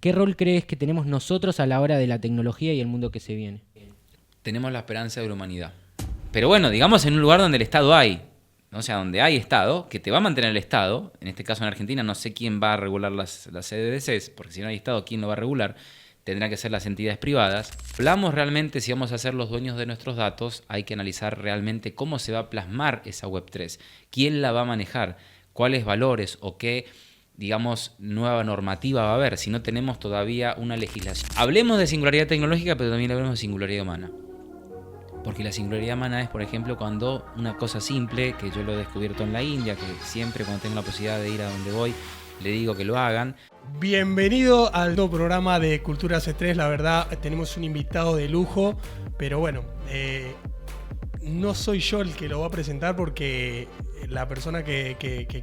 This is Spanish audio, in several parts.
¿Qué rol crees que tenemos nosotros a la hora de la tecnología y el mundo que se viene? Tenemos la esperanza de la humanidad. Pero bueno, digamos en un lugar donde el Estado hay, ¿no? O sea, donde hay Estado, que te va a mantener el Estado. En este caso en Argentina no sé quién va a regular las CBDCs, porque si no hay Estado, ¿quién lo va a regular? Tendrán que ser las entidades privadas. Hablamos realmente, si vamos a ser los dueños de nuestros datos, hay que analizar realmente cómo se va a plasmar esa Web3, quién la va a manejar, cuáles valores o qué, digamos, nueva normativa va a haber, si no tenemos todavía una legislación. Hablemos de singularidad tecnológica, pero también hablemos de singularidad humana. Porque la singularidad humana es, por ejemplo, cuando una cosa simple, que yo lo he descubierto en la India, que siempre cuando tengo la posibilidad de ir a donde voy, le digo que lo hagan. Bienvenido al nuevo programa de Cultura C3. La verdad, tenemos un invitado de lujo, pero bueno, no soy yo el que lo va a presentar porque la persona que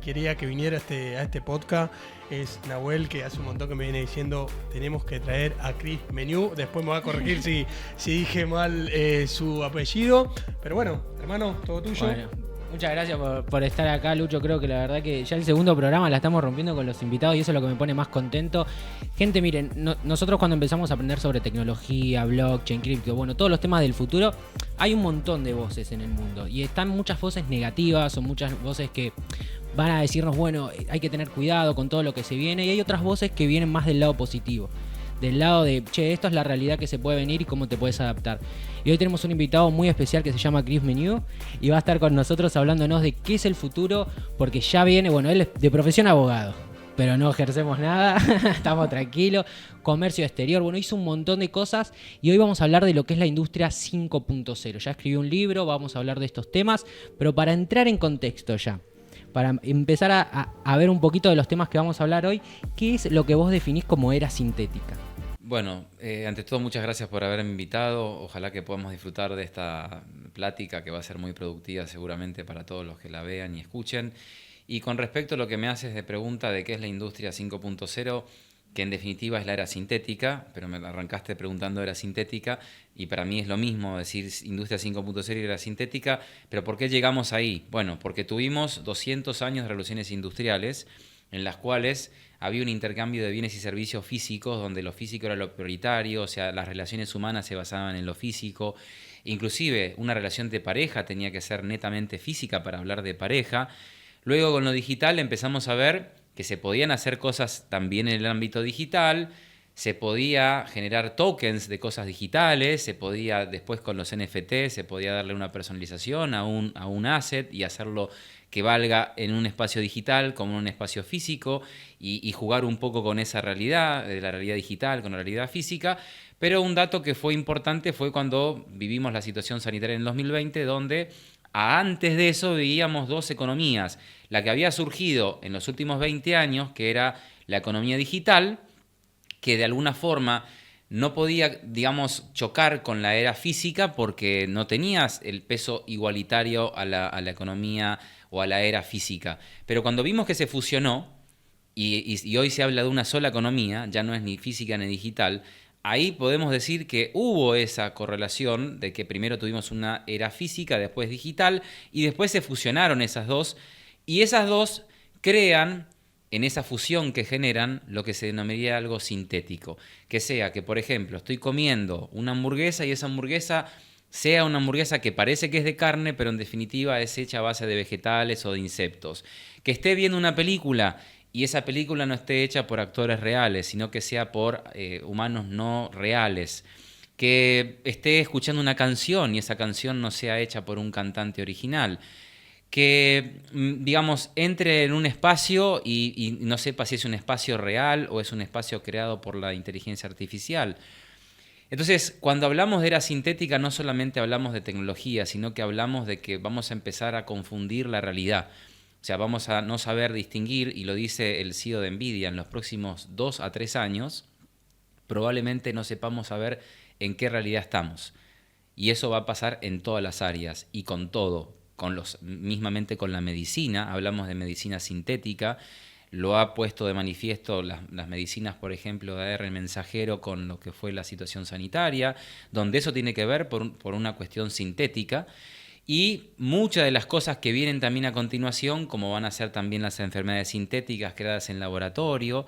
quería que viniera a este podcast es Nahuel, que hace un montón que me viene diciendo tenemos que traer a Chris Menu. Después me va a corregir si dije mal su apellido. Pero bueno, hermano, todo tuyo. Bueno, muchas gracias por estar acá, Lucho. Creo que la verdad que ya el segundo programa la estamos rompiendo con los invitados y eso es lo que me pone más contento. Gente, miren, nosotros cuando empezamos a aprender sobre tecnología, blockchain, cripto, bueno, todos los temas del futuro, hay un montón de voces en el mundo y están muchas voces negativas o muchas voces que van a decirnos, bueno, hay que tener cuidado con todo lo que se viene, y hay otras voces que vienen más del lado positivo, del lado de, che, esto es la realidad que se puede venir y cómo te puedes adaptar. Y hoy tenemos un invitado muy especial que se llama Chris Menu y va a estar con nosotros hablándonos de qué es el futuro, porque ya viene, bueno, él es de profesión abogado, pero no ejercemos nada, estamos tranquilos, comercio exterior, bueno, hizo un montón de cosas y hoy vamos a hablar de lo que es la industria 5.0. Ya escribió un libro, vamos a hablar de estos temas, pero para entrar en contexto ya, para empezar a ver un poquito de los temas que vamos a hablar hoy, ¿qué es lo que vos definís como era sintética? Bueno, ante todo muchas gracias por haberme invitado. Ojalá que podamos disfrutar de esta plática que va a ser muy productiva seguramente para todos los que la vean y escuchen. Y con respecto a lo que me haces de pregunta de qué es la industria 5.0, que en definitiva es la era sintética, pero me arrancaste preguntando era sintética, y para mí es lo mismo decir industria 5.0 y era sintética, pero ¿por qué llegamos ahí? Bueno, porque tuvimos 200 años de revoluciones industriales en las cuales había un intercambio de bienes y servicios físicos, donde lo físico era lo prioritario, o sea, las relaciones humanas se basaban en lo físico, inclusive una relación de pareja tenía que ser netamente física para hablar de pareja. Luego con lo digital empezamos a ver que se podían hacer cosas también en el ámbito digital, se podía generar tokens de cosas digitales, se podía después con los NFT, se podía darle una personalización a un asset y hacerlo que valga en un espacio digital como en un espacio físico y jugar un poco con esa realidad, de la realidad digital con la realidad física. Pero un dato que fue importante fue cuando vivimos la situación sanitaria en el 2020, donde antes de eso veíamos dos economías. La que había surgido en los últimos 20 años, que era la economía digital, que de alguna forma no podía, digamos, chocar con la era física porque no tenías el peso igualitario a la economía o a la era física. Pero cuando vimos que se fusionó, y hoy se habla de una sola economía, ya no es ni física ni digital, ahí podemos decir que hubo esa correlación de que primero tuvimos una era física, después digital, y después se fusionaron esas dos, y esas dos crean, en esa fusión que generan, lo que se denominaría algo sintético. Que sea que, por ejemplo, estoy comiendo una hamburguesa y esa hamburguesa sea una hamburguesa que parece que es de carne, pero en definitiva es hecha a base de vegetales o de insectos. Que esté viendo una película y esa película no esté hecha por actores reales, sino que sea por humanos no reales. Que esté escuchando una canción y esa canción no sea hecha por un cantante original. Que, digamos, entre en un espacio y no sepa si es un espacio real o es un espacio creado por la inteligencia artificial. Entonces, cuando hablamos de era sintética, no solamente hablamos de tecnología, sino que hablamos de que vamos a empezar a confundir la realidad. O sea, vamos a no saber distinguir, y lo dice el CEO de NVIDIA, en los próximos 2 a 3 años, probablemente no sepamos saber en qué realidad estamos. Y eso va a pasar en todas las áreas y con todo. Mismamente con la medicina, hablamos de medicina sintética, lo ha puesto de manifiesto las medicinas, por ejemplo, de ARN mensajero con lo que fue la situación sanitaria, donde eso tiene que ver por una cuestión sintética. Y muchas de las cosas que vienen también a continuación, como van a ser también las enfermedades sintéticas creadas en laboratorio,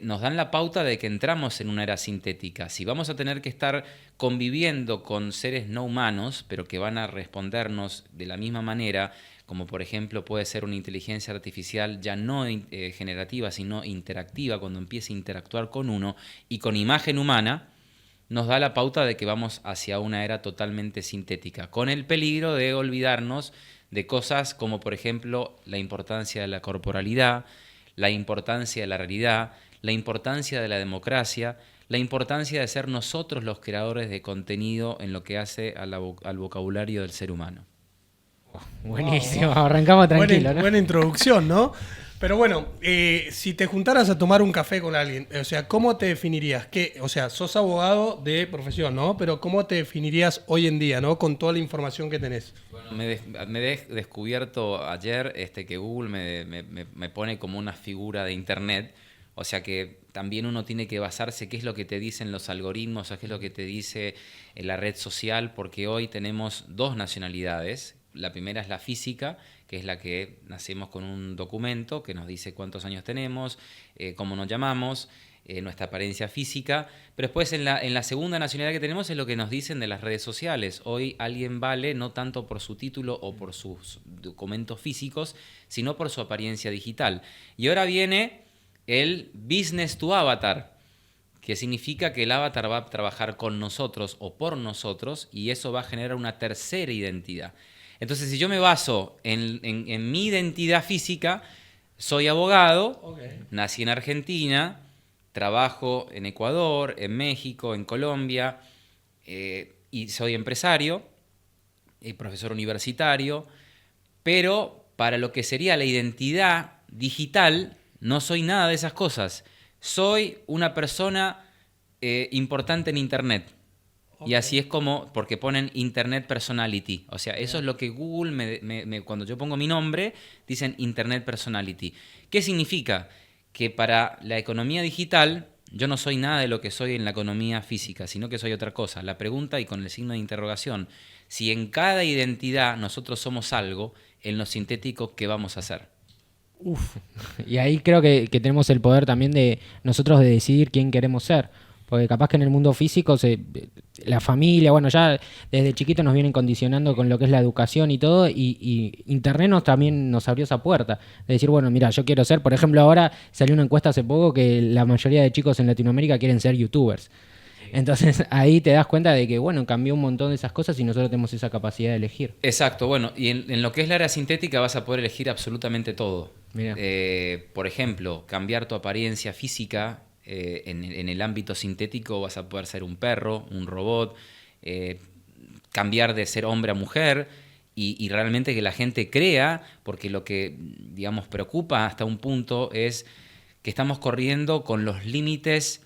nos dan la pauta de que entramos en una era sintética. Si vamos a tener que estar conviviendo con seres no humanos, pero que van a respondernos de la misma manera, como por ejemplo puede ser una inteligencia artificial ya no generativa, sino interactiva, cuando empiece a interactuar con uno y con imagen humana, nos da la pauta de que vamos hacia una era totalmente sintética, con el peligro de olvidarnos de cosas como por ejemplo la importancia de la corporalidad, la importancia de la realidad, la importancia de la democracia, la importancia de ser nosotros los creadores de contenido en lo que hace al vocabulario del ser humano. Buenísimo, arrancamos tranquilo, ¿no? Buena introducción, ¿no? Pero bueno, si te juntaras a tomar un café con alguien, o sea, ¿cómo te definirías? O sea, sos abogado de profesión, ¿no? Pero ¿cómo te definirías hoy en día, ¿no? Con toda la información que tenés. Bueno, me he descubierto ayer que Google me pone como una figura de Internet. O sea que también uno tiene que basarse qué es lo que te dicen los algoritmos, o qué es lo que te dice la red social, porque hoy tenemos dos nacionalidades. La primera es la física, que es la que nacemos con un documento que nos dice cuántos años tenemos, cómo nos llamamos, nuestra apariencia física. Pero después en la segunda nacionalidad que tenemos es lo que nos dicen de las redes sociales. Hoy alguien vale no tanto por su título o por sus documentos físicos, sino por su apariencia digital. Y ahora viene el business to avatar, que significa que el avatar va a trabajar con nosotros o por nosotros y eso va a generar una tercera identidad. Entonces, si yo me baso en mi identidad física, soy abogado, nací en Argentina, trabajo en Ecuador, en México, en Colombia, y soy empresario, profesor universitario, pero para lo que sería la identidad digital, no soy nada de esas cosas. Soy una persona importante en Internet. Okay. Y así es como, porque ponen Internet Personality. O sea, eso es lo que Google, cuando yo pongo mi nombre, dicen Internet Personality. ¿Qué significa? Que para la economía digital, yo no soy nada de lo que soy en la economía física, sino que soy otra cosa. La pregunta, y con el signo de interrogación, si en cada identidad nosotros somos algo, en lo sintético, ¿qué vamos a hacer? Uf. Y ahí creo que tenemos el poder también de nosotros de decidir quién queremos ser. Porque capaz que en el mundo físico la familia, bueno, ya desde chiquito nos vienen condicionando con lo que es la educación y todo, y Internet también nos abrió esa puerta. De decir, bueno, mira, yo quiero ser, por ejemplo, ahora salió una encuesta hace poco que la mayoría de chicos en Latinoamérica quieren ser youtubers. Entonces ahí te das cuenta de que, bueno, cambió un montón de esas cosas y nosotros tenemos esa capacidad de elegir. Exacto, bueno, y en lo que es la era sintética vas a poder elegir absolutamente todo. Por ejemplo, cambiar tu apariencia física. En el ámbito sintético vas a poder ser un perro, un robot, cambiar de ser hombre a mujer y realmente que la gente crea, porque lo que, digamos, preocupa hasta un punto es que estamos corriendo con los límites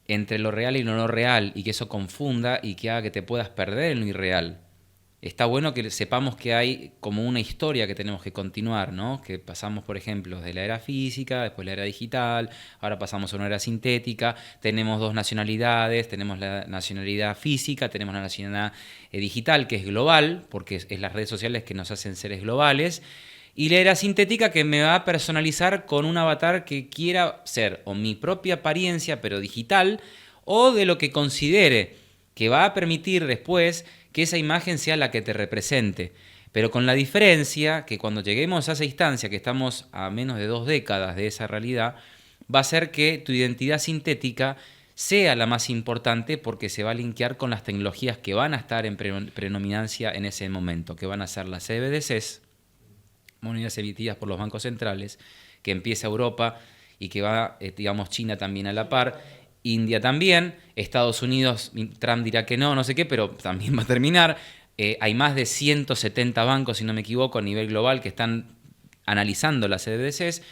entre lo real y lo no real y que eso confunda y que haga que te puedas perder en lo irreal. Está bueno que sepamos que hay como una historia que tenemos que continuar, ¿no? Que pasamos, por ejemplo, de la era física, después la era digital, ahora pasamos a una era sintética, tenemos dos nacionalidades, tenemos la nacionalidad física, tenemos la nacionalidad digital, que es global, porque es las redes sociales que nos hacen seres globales, y la era sintética que me va a personalizar con un avatar que quiera ser o mi propia apariencia, pero digital, o de lo que considere, que va a permitir después que esa imagen sea la que te represente. Pero con la diferencia que cuando lleguemos a esa instancia, que estamos a menos de 2 décadas de esa realidad, va a ser que tu identidad sintética sea la más importante porque se va a linkear con las tecnologías que van a estar en predominancia en ese momento, que van a ser las CBDCs, monedas emitidas por los bancos centrales, que empieza Europa y que va, digamos, China también a la par, India también, Estados Unidos, Trump dirá que no sé qué, pero también va a terminar. Hay más de 170 bancos, si no me equivoco, a nivel global que están analizando las CBDCs.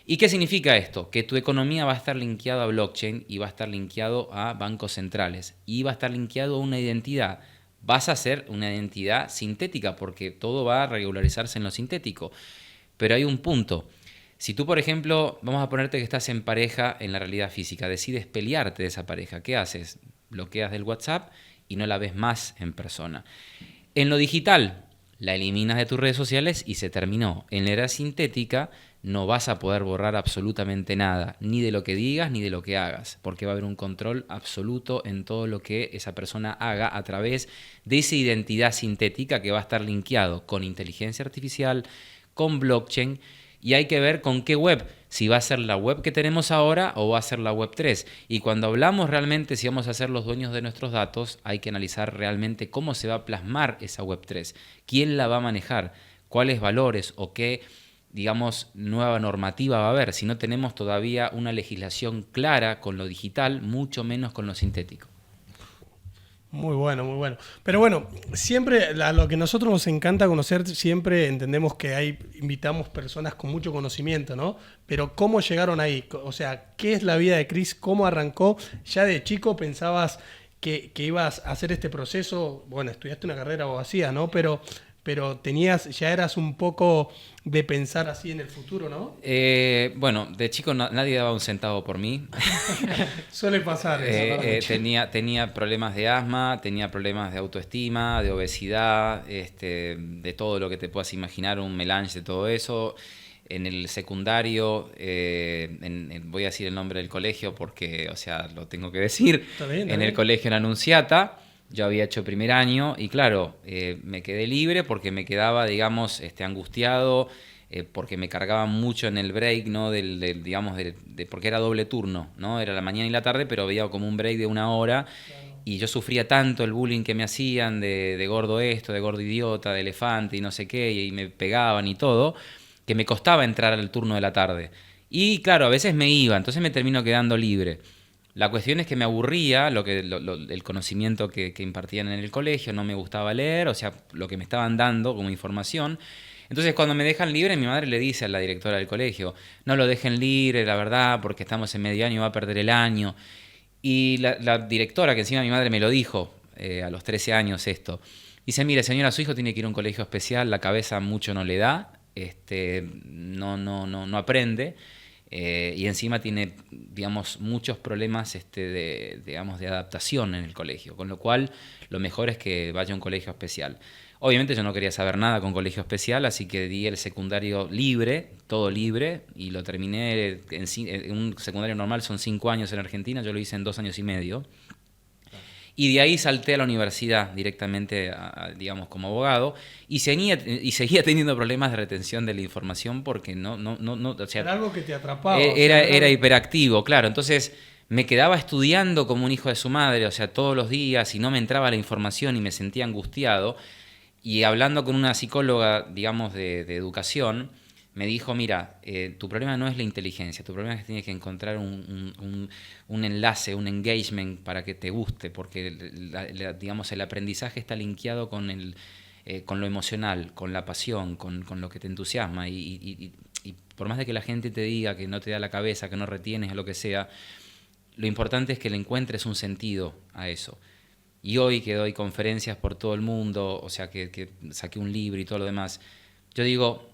¿Y qué significa esto? Que tu economía va a estar linkeado a blockchain y va a estar linkeado a bancos centrales y va a estar linkeado a una identidad. Vas a ser una identidad sintética porque todo va a regularizarse en lo sintético. Pero hay un punto. Si tú, por ejemplo, vamos a ponerte que estás en pareja en la realidad física, decides pelearte de esa pareja, ¿qué haces? Bloqueas del WhatsApp y no la ves más en persona. En lo digital, la eliminas de tus redes sociales y se terminó. En la era sintética, no vas a poder borrar absolutamente nada, ni de lo que digas ni de lo que hagas, porque va a haber un control absoluto en todo lo que esa persona haga a través de esa identidad sintética que va a estar linkeado con inteligencia artificial, con blockchain, y hay que ver con qué web, si va a ser la web que tenemos ahora o va a ser la web 3. Y cuando hablamos realmente si vamos a ser los dueños de nuestros datos, hay que analizar realmente cómo se va a plasmar esa web 3, quién la va a manejar, cuáles valores o qué, digamos, nueva normativa va a haber. Si no tenemos todavía una legislación clara con lo digital, mucho menos con lo sintético. Muy bueno, muy bueno. Pero bueno, siempre a lo que nosotros nos encanta conocer, siempre entendemos que invitamos personas con mucho conocimiento, ¿no? Pero ¿cómo llegaron ahí? O sea, ¿qué es la vida de Chris? ¿Cómo arrancó? ¿Ya de chico pensabas que ibas a hacer este proceso? Bueno, estudiaste una carrera de abogacía, ¿no? Pero ya eras un poco de pensar así en el futuro, ¿no? Bueno, de chico nadie daba un centavo por mí. Suele pasar eso. Tenía problemas de asma, tenía problemas de autoestima, de obesidad, de todo lo que te puedas imaginar, un melange de todo eso. En el secundario, voy a decir el nombre del colegio porque, o sea, lo tengo que decir. Está bien. En el colegio en Anunciata. Yo había hecho primer año y claro, me quedé libre porque me quedaba, digamos, angustiado, porque me cargaba mucho en el break, ¿no? Porque era doble turno, ¿no? Era la mañana y la tarde, pero había como un break de 1 hora. Claro. Y yo sufría tanto el bullying que me hacían de gordo esto, de gordo idiota, de elefante y no sé qué, y me pegaban y todo, que me costaba entrar al turno de la tarde. Y claro, a veces me iba, entonces me termino quedando libre. La cuestión es que me aburría el conocimiento que impartían en el colegio, no me gustaba leer, o sea, lo que me estaban dando como información. Entonces, cuando me dejan libre, mi madre le dice a la directora del colegio, no lo dejen libre, la verdad, porque estamos en medio año, va a perder el año. Y la directora, que encima mi madre me lo dijo a los 13 años esto, dice, mire señora, su hijo tiene que ir a un colegio especial, la cabeza mucho no le da, no aprende. Y encima tiene, digamos, muchos problemas de adaptación en el colegio, con lo cual lo mejor es que vaya a un colegio especial. Obviamente yo no quería saber nada con colegio especial, así que di el secundario libre, todo libre, y lo terminé en un secundario normal, son 5 años en Argentina, yo lo hice en 2 años y medio. Y de ahí salté a la universidad directamente, digamos, como abogado, y seguía teniendo problemas de retención de la información porque o sea, era algo que te atrapaba. Era hiperactivo, claro. Entonces me quedaba estudiando como un hijo de su madre, o sea, todos los días, y no me entraba la información y me sentía angustiado. Y hablando con una psicóloga, digamos, de educación, me dijo, mira, tu problema no es la inteligencia, tu problema es que tienes que encontrar un enlace, un engagement para que te guste, porque digamos, el aprendizaje está linkeado con lo emocional, con la pasión, con lo que te entusiasma. Y por más de que la gente te diga que no te da la cabeza, que no retienes o lo que sea, lo importante es que le encuentres un sentido a eso. Y hoy que doy conferencias por todo el mundo, o sea, que saqué un libro y todo lo demás, yo digo,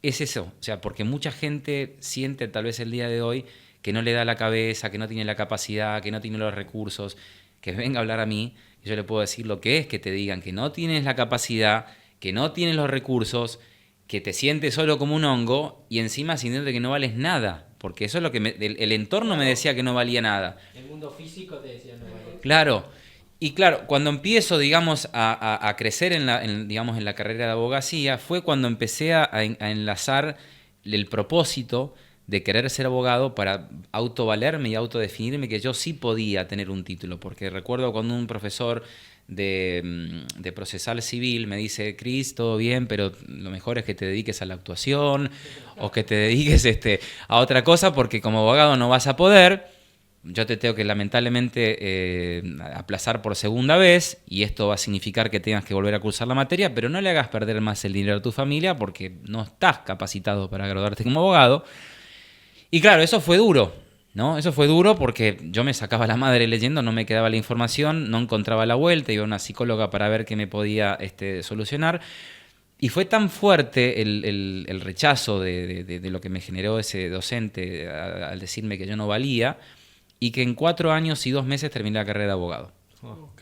es eso, o sea, porque mucha gente siente tal vez el día de hoy que no le da la cabeza, que no tiene la capacidad, que no tiene los recursos, que venga a hablar a mí, y yo le puedo decir lo que es que te digan que no tienes la capacidad, que no tienes los recursos, que te sientes solo como un hongo y encima sintiendo que no vales nada, porque eso es lo que el entorno me decía que no valía nada. El mundo físico te decía no valía. Claro. Y claro, cuando empiezo, digamos, a crecer en la carrera de abogacía, fue cuando empecé a enlazar el propósito de querer ser abogado para autovalerme y autodefinirme que yo sí podía tener un título. Porque recuerdo cuando un profesor de procesal civil me dice, Cris, todo bien, pero lo mejor es que te dediques a la actuación o que te dediques a otra cosa porque como abogado no vas a poder. Yo te tengo que lamentablemente aplazar por segunda vez y esto va a significar que tengas que volver a cursar la materia, pero no le hagas perder más el dinero a tu familia porque no estás capacitado para graduarte como abogado. Y claro, eso fue duro, ¿no? Eso fue duro porque yo me sacaba la madre leyendo, no me quedaba la información, no encontraba la vuelta, iba a una psicóloga para ver qué me podía solucionar. Y fue tan fuerte el rechazo de lo que me generó ese docente al decirme que yo no valía, y que en 4 años y 2 meses terminé la carrera de abogado. Ok.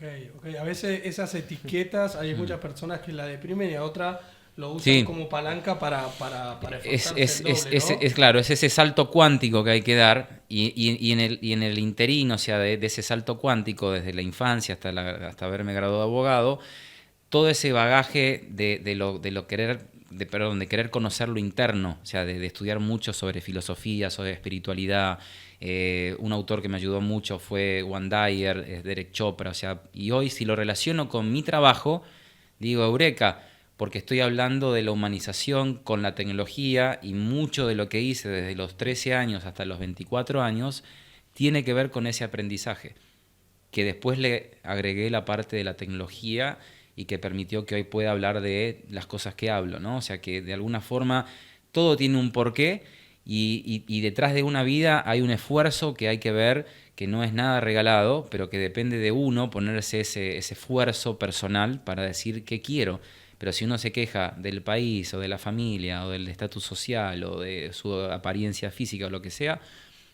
A veces esas etiquetas, hay muchas personas que la deprimen y a otras lo usan Sí. como palanca para Es, esforzarse el doble, ¿no? es claro, es ese salto cuántico que hay que dar y en el interín, o sea, de ese salto cuántico desde la infancia hasta haberme graduado de abogado, todo ese bagaje de querer conocer lo interno, o sea, de estudiar mucho sobre filosofía, sobre espiritualidad. Un autor que me ayudó mucho fue Wayne Dyer, Derek Chopra, o sea, y hoy si lo relaciono con mi trabajo, digo, eureka, porque estoy hablando de la humanización con la tecnología y mucho de lo que hice desde los 13 años hasta los 24 años tiene que ver con ese aprendizaje, que después le agregué la parte de la tecnología y que permitió que hoy pueda hablar de las cosas que hablo, ¿no? O sea que de alguna forma todo tiene un porqué y detrás de una vida hay un esfuerzo que hay que ver, que no es nada regalado, pero que depende de uno ponerse ese esfuerzo personal para decir qué quiero. Pero si uno se queja del país o de la familia o del estatus social o de su apariencia física o lo que sea,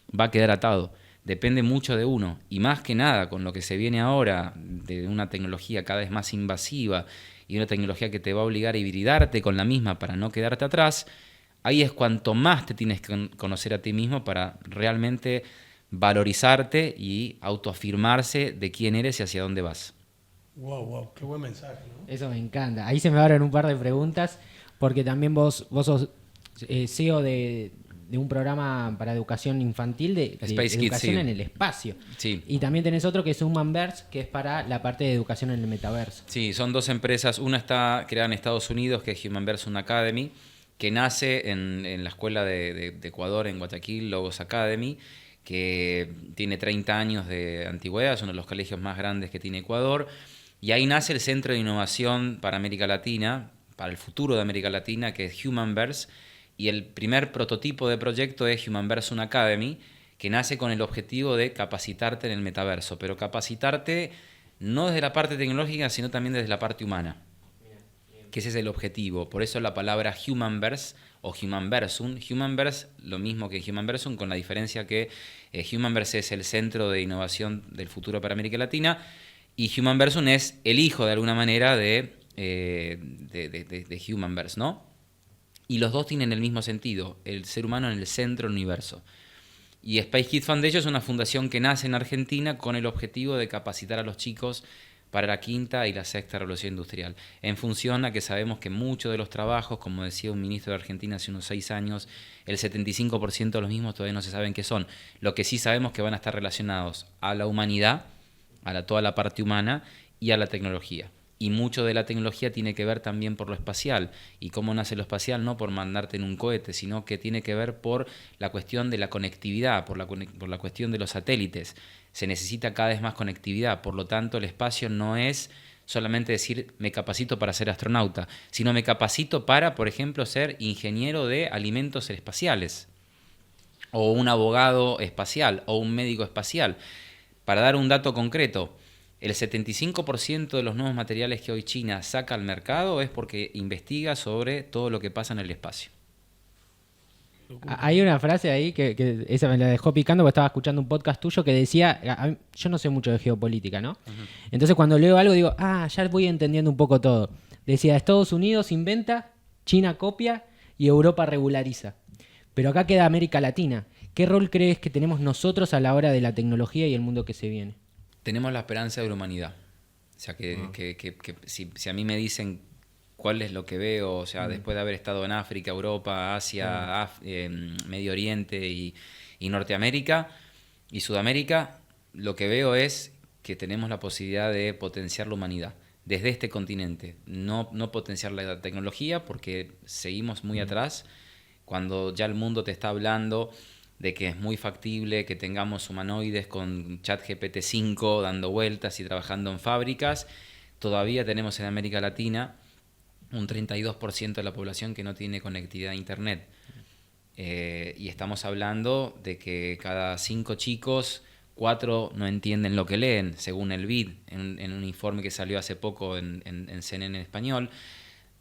va a quedar atado. Depende mucho de uno. Y más que nada, con lo que se viene ahora, de una tecnología cada vez más invasiva y una tecnología que te va a obligar a hibridarte con la misma para no quedarte atrás, ahí es cuanto más te tienes que conocer a ti mismo para realmente valorizarte y autoafirmarse de quién eres y hacia dónde vas. Wow, qué buen mensaje, ¿no? Eso me encanta. Ahí se me abren un par de preguntas, porque también vos sos CEO de un programa para educación infantil, de Space Kids, educación sí. en el espacio. Sí. Y también tenés otro que es Humanverse, que es para la parte de educación en el metaverso. Sí, son dos empresas. Una está creada en Estados Unidos, que es Humanverse Academy, que nace en la escuela de Ecuador, en Guayaquil, Logos Academy, que tiene 30 años de antigüedad, es uno de los colegios más grandes que tiene Ecuador. Y ahí nace el Centro de Innovación para América Latina, para el futuro de América Latina, que es Humanverse. Y el primer prototipo de proyecto es Humanverse Academy, que nace con el objetivo de capacitarte en el metaverso, pero capacitarte no desde la parte tecnológica, sino también desde la parte humana, que ese es el objetivo. Por eso la palabra Humanverse o Humanversum. Humanverse, lo mismo que Humanversum, con la diferencia que Humanverse es el centro de innovación del futuro para América Latina y Humanversum es el hijo de alguna manera de Humanverse, ¿no? Y los dos tienen el mismo sentido, el ser humano en el centro del universo. Y Space Kids Foundation es una fundación que nace en Argentina con el objetivo de capacitar a los chicos para la quinta y la sexta revolución industrial, en función a que sabemos que muchos de los trabajos, como decía un ministro de Argentina hace unos 6 años, el 75% de los mismos todavía no se saben qué son. Lo que sí sabemos que van a estar relacionados a la humanidad, toda la parte humana y a la tecnología. Y mucho de la tecnología tiene que ver también por lo espacial. ¿Y cómo nace lo espacial? No por mandarte en un cohete, sino que tiene que ver por la cuestión de la conectividad, por la cuestión de los satélites. Se necesita cada vez más conectividad, por lo tanto el espacio no es solamente decir me capacito para ser astronauta, sino me capacito para, por ejemplo, ser ingeniero de alimentos espaciales, o un abogado espacial, o un médico espacial. Para dar un dato concreto, el 75% de los nuevos materiales que hoy China saca al mercado es porque investiga sobre todo lo que pasa en el espacio. Hay una frase ahí que esa me la dejó picando porque estaba escuchando un podcast tuyo que decía, yo no sé mucho de geopolítica, ¿no? Entonces cuando leo algo digo, ya voy entendiendo un poco todo. Decía, Estados Unidos inventa, China copia y Europa regulariza. Pero acá queda América Latina. ¿Qué rol crees que tenemos nosotros a la hora de la tecnología y el mundo que se viene? Tenemos la esperanza de la humanidad. O sea, que si a mí me dicen cuál es lo que veo, o sea, después de haber estado en África, Europa, Asia, Medio Oriente y Norteamérica y Sudamérica, lo que veo es que tenemos la posibilidad de potenciar la humanidad desde este continente. No potenciar la tecnología porque seguimos muy atrás, cuando ya el mundo te está hablando de que es muy factible que tengamos humanoides con ChatGPT 5 dando vueltas y trabajando en fábricas. Todavía tenemos en América Latina un 32% de la población que no tiene conectividad a Internet. Y estamos hablando de que cada 5 chicos, 4 no entienden lo que leen, según el BID, en un informe que salió hace poco en CNN en español.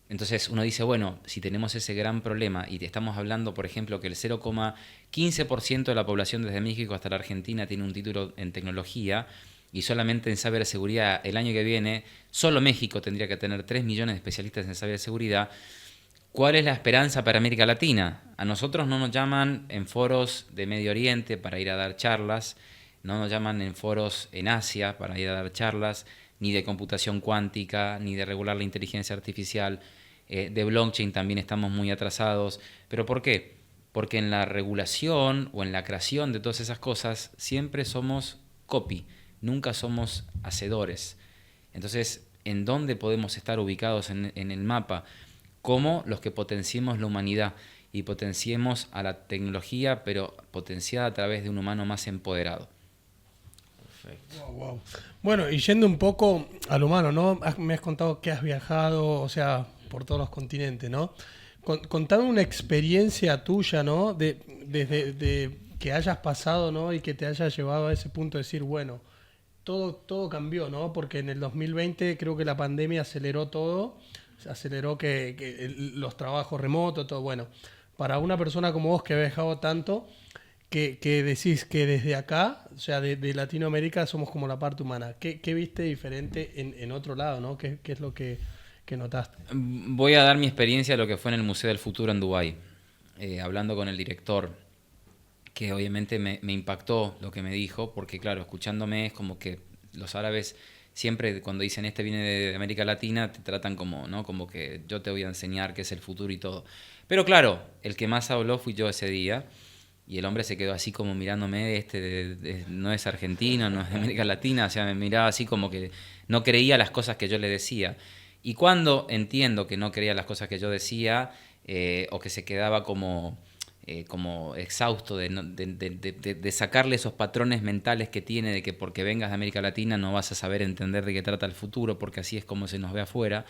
Entonces uno dice, bueno, si tenemos ese gran problema y te estamos hablando, por ejemplo, que el 0,15% de la población desde México hasta la Argentina tiene un título en tecnología y solamente en ciberseguridad el año que viene, solo México tendría que tener 3 millones de especialistas en ciberseguridad, ¿Cuál es la esperanza para América Latina? A nosotros no nos llaman en foros de Medio Oriente para ir a dar charlas, no nos llaman en foros en Asia para ir a dar charlas, ni de computación cuántica, ni de regular la inteligencia artificial. De blockchain también estamos muy atrasados. ¿Pero por qué? Porque en la regulación o en la creación de todas esas cosas siempre somos copy, nunca somos hacedores. Entonces, ¿en dónde podemos estar ubicados en el mapa? Como los que potenciemos la humanidad y potenciemos a la tecnología, pero potenciada a través de un humano más empoderado. Perfecto. Wow. Bueno, y yendo un poco al humano, ¿no? Me has contado que has viajado, o sea, por todos los continentes, ¿no? Contame una experiencia tuya, ¿no? Desde que hayas pasado, ¿no? Y que te haya llevado a ese punto de decir, bueno, todo cambió, ¿no? Porque en el 2020 creo que la pandemia aceleró todo, aceleró que los trabajos remotos, todo. Bueno, para una persona como vos que ha viajado tanto, que decís que desde acá, o sea, de Latinoamérica somos como la parte humana. ¿Qué viste diferente en otro lado, ¿no? ¿Qué es lo que notaste? Voy a dar mi experiencia de lo que fue en el Museo del Futuro en Dubái, hablando con el director, que obviamente me impactó lo que me dijo, porque claro, escuchándome es como que los árabes siempre cuando dicen viene de América Latina te tratan como, ¿no? Como que yo te voy a enseñar qué es el futuro y todo. Pero claro, el que más habló fui yo ese día. Y el hombre se quedó así como mirándome, no es argentino, no es de América Latina, o sea, me miraba así como que no creía las cosas que yo le decía. Y cuando entiendo que no creía las cosas que yo decía, o que se quedaba como exhausto de sacarle esos patrones mentales que tiene de que porque vengas de América Latina no vas a saber entender de qué trata el futuro, porque así es como se nos ve afuera.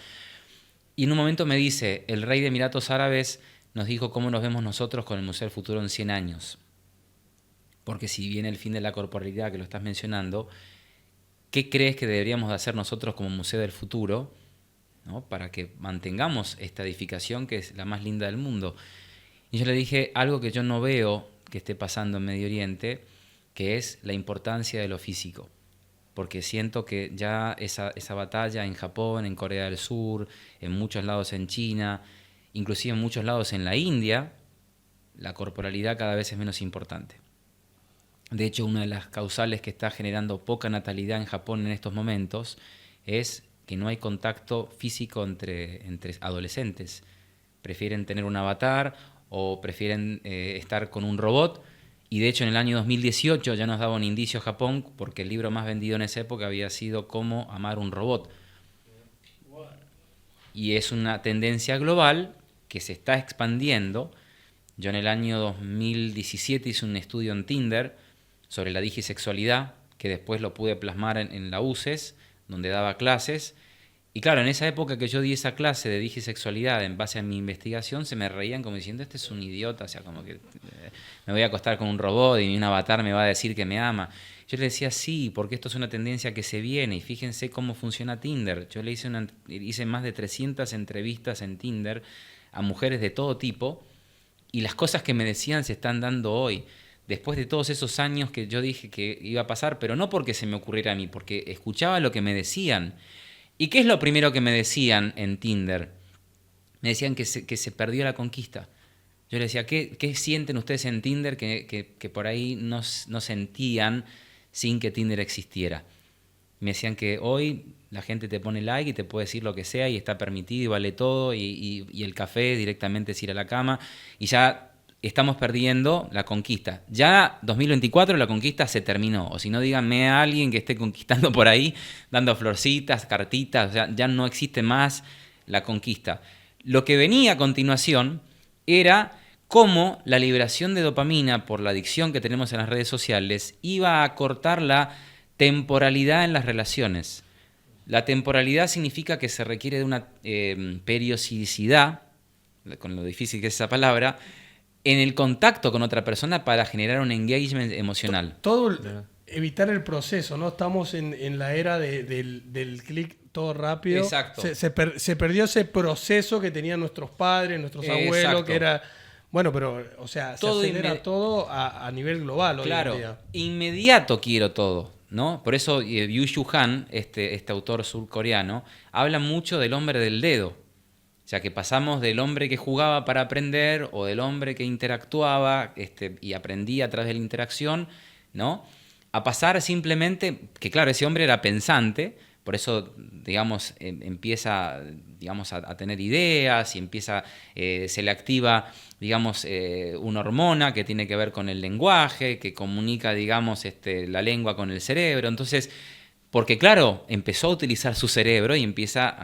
Y en un momento me dice, el rey de Emiratos Árabes nos dijo cómo nos vemos nosotros con el Museo del Futuro en 100 años. Porque si viene el fin de la corporalidad, que lo estás mencionando, ¿qué crees que deberíamos de hacer nosotros como Museo del Futuro, ¿no? Para que mantengamos esta edificación que es la más linda del mundo? Y yo le dije algo que yo no veo que esté pasando en Medio Oriente, que es la importancia de lo físico. Porque siento que ya esa batalla en Japón, en Corea del Sur, en muchos lados en China, inclusive en muchos lados en la India, la corporalidad cada vez es menos importante. De hecho, una de las causales que está generando poca natalidad en Japón en estos momentos es que no hay contacto físico entre adolescentes. Prefieren tener un avatar o prefieren estar con un robot. Y de hecho en el año 2018 ya nos daba un indicio Japón, porque el libro más vendido en esa época había sido Cómo amar un robot. Y es una tendencia global que se está expandiendo. Yo en el año 2017 hice un estudio en Tinder sobre la digisexualidad, que después lo pude plasmar en la UCES, donde daba clases. Y claro, en esa época que yo di esa clase de digisexualidad en base a mi investigación, se me reían como diciendo, este es un idiota, o sea, como que me voy a acostar con un robot y un avatar me va a decir que me ama. Yo le decía, sí, porque esto es una tendencia que se viene, y fíjense cómo funciona Tinder. Yo le hice más de 300 entrevistas en Tinder a mujeres de todo tipo, y las cosas que me decían se están dando hoy. Después de todos esos años que yo dije que iba a pasar, pero no porque se me ocurriera a mí, porque escuchaba lo que me decían. ¿Y qué es lo primero que me decían en Tinder? Me decían que se perdió la conquista. Yo les decía, ¿qué sienten ustedes en Tinder que por ahí no sentían sin que Tinder existiera? Me decían que hoy la gente te pone like y te puede decir lo que sea y está permitido y vale todo, y el café directamente es ir a la cama, y ya estamos perdiendo la conquista. Ya 2024 la conquista se terminó. O si no, díganme a alguien que esté conquistando por ahí, dando florcitas, cartitas. O sea, ya no existe más la conquista. Lo que venía a continuación era cómo la liberación de dopamina por la adicción que tenemos en las redes sociales iba a cortar la temporalidad en las relaciones. La temporalidad significa que se requiere de una periodicidad, con lo difícil que es esa palabra, en el contacto con otra persona para generar un engagement emocional. Evitar el proceso, ¿no? Estamos en la era del clic todo rápido. Exacto. Se perdió ese proceso que tenían nuestros padres, nuestros abuelos, exacto, que era... Bueno, pero, o sea, todo se acelera todo a nivel global hoy en día. Claro, inmediato quiero todo, ¿no? Por eso Byung-Chul Han, este autor surcoreano, habla mucho del hombre del dedo. O sea, que pasamos del hombre que jugaba para aprender o del hombre que interactuaba y aprendía a través de la interacción, ¿no? A pasar simplemente, que claro, ese hombre era pensante, por eso, digamos, empieza, digamos, a tener ideas y empieza, se le activa, digamos, una hormona que tiene que ver con el lenguaje, que comunica, digamos, la lengua con el cerebro. Entonces, porque claro, empezó a utilizar su cerebro y empieza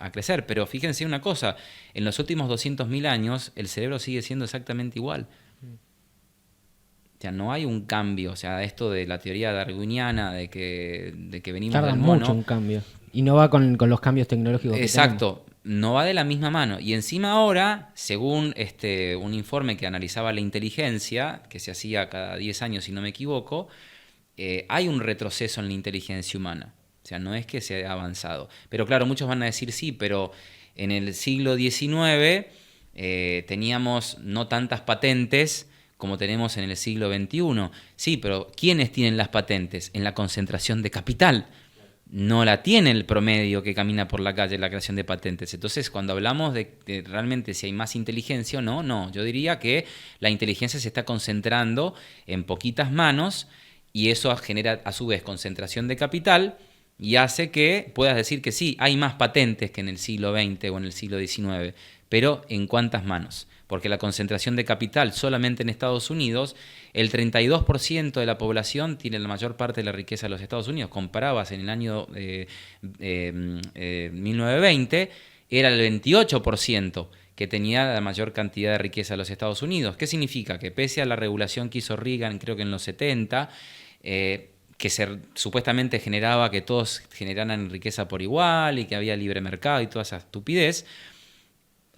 a crecer. Pero fíjense una cosa, en los últimos 200.000 años el cerebro sigue siendo exactamente igual. O sea, no hay un cambio. O sea, esto de la teoría darwiniana de que venimos Tarda del mono. mucho un cambio. Y no va con los cambios tecnológicos que Exacto. No va de la misma mano. Y encima ahora, según un informe que analizaba la inteligencia, que se hacía cada 10 años si no me equivoco, hay un retroceso en la inteligencia humana. O sea, no es que se haya avanzado. Pero claro, muchos van a decir sí, pero en el siglo XIX teníamos no tantas patentes como tenemos en el siglo XXI. Sí, pero ¿quiénes tienen las patentes? En la concentración de capital. No la tiene el promedio que camina por la calle la creación de patentes. Entonces, cuando hablamos de realmente si hay más inteligencia o no, yo diría que la inteligencia se está concentrando en poquitas manos y eso genera a su vez concentración de capital y hace que puedas decir que sí, hay más patentes que en el siglo XX o en el siglo XIX, pero ¿en cuántas manos? Porque la concentración de capital solamente en Estados Unidos, el 32% de la población tiene la mayor parte de la riqueza de los Estados Unidos. Comparabas en el año 1920, era el 28% que tenía la mayor cantidad de riqueza de los Estados Unidos. ¿Qué significa? Que pese a la regulación que hizo Reagan, creo que en los 70, que supuestamente generaba que todos generaran riqueza por igual y que había libre mercado y toda esa estupidez,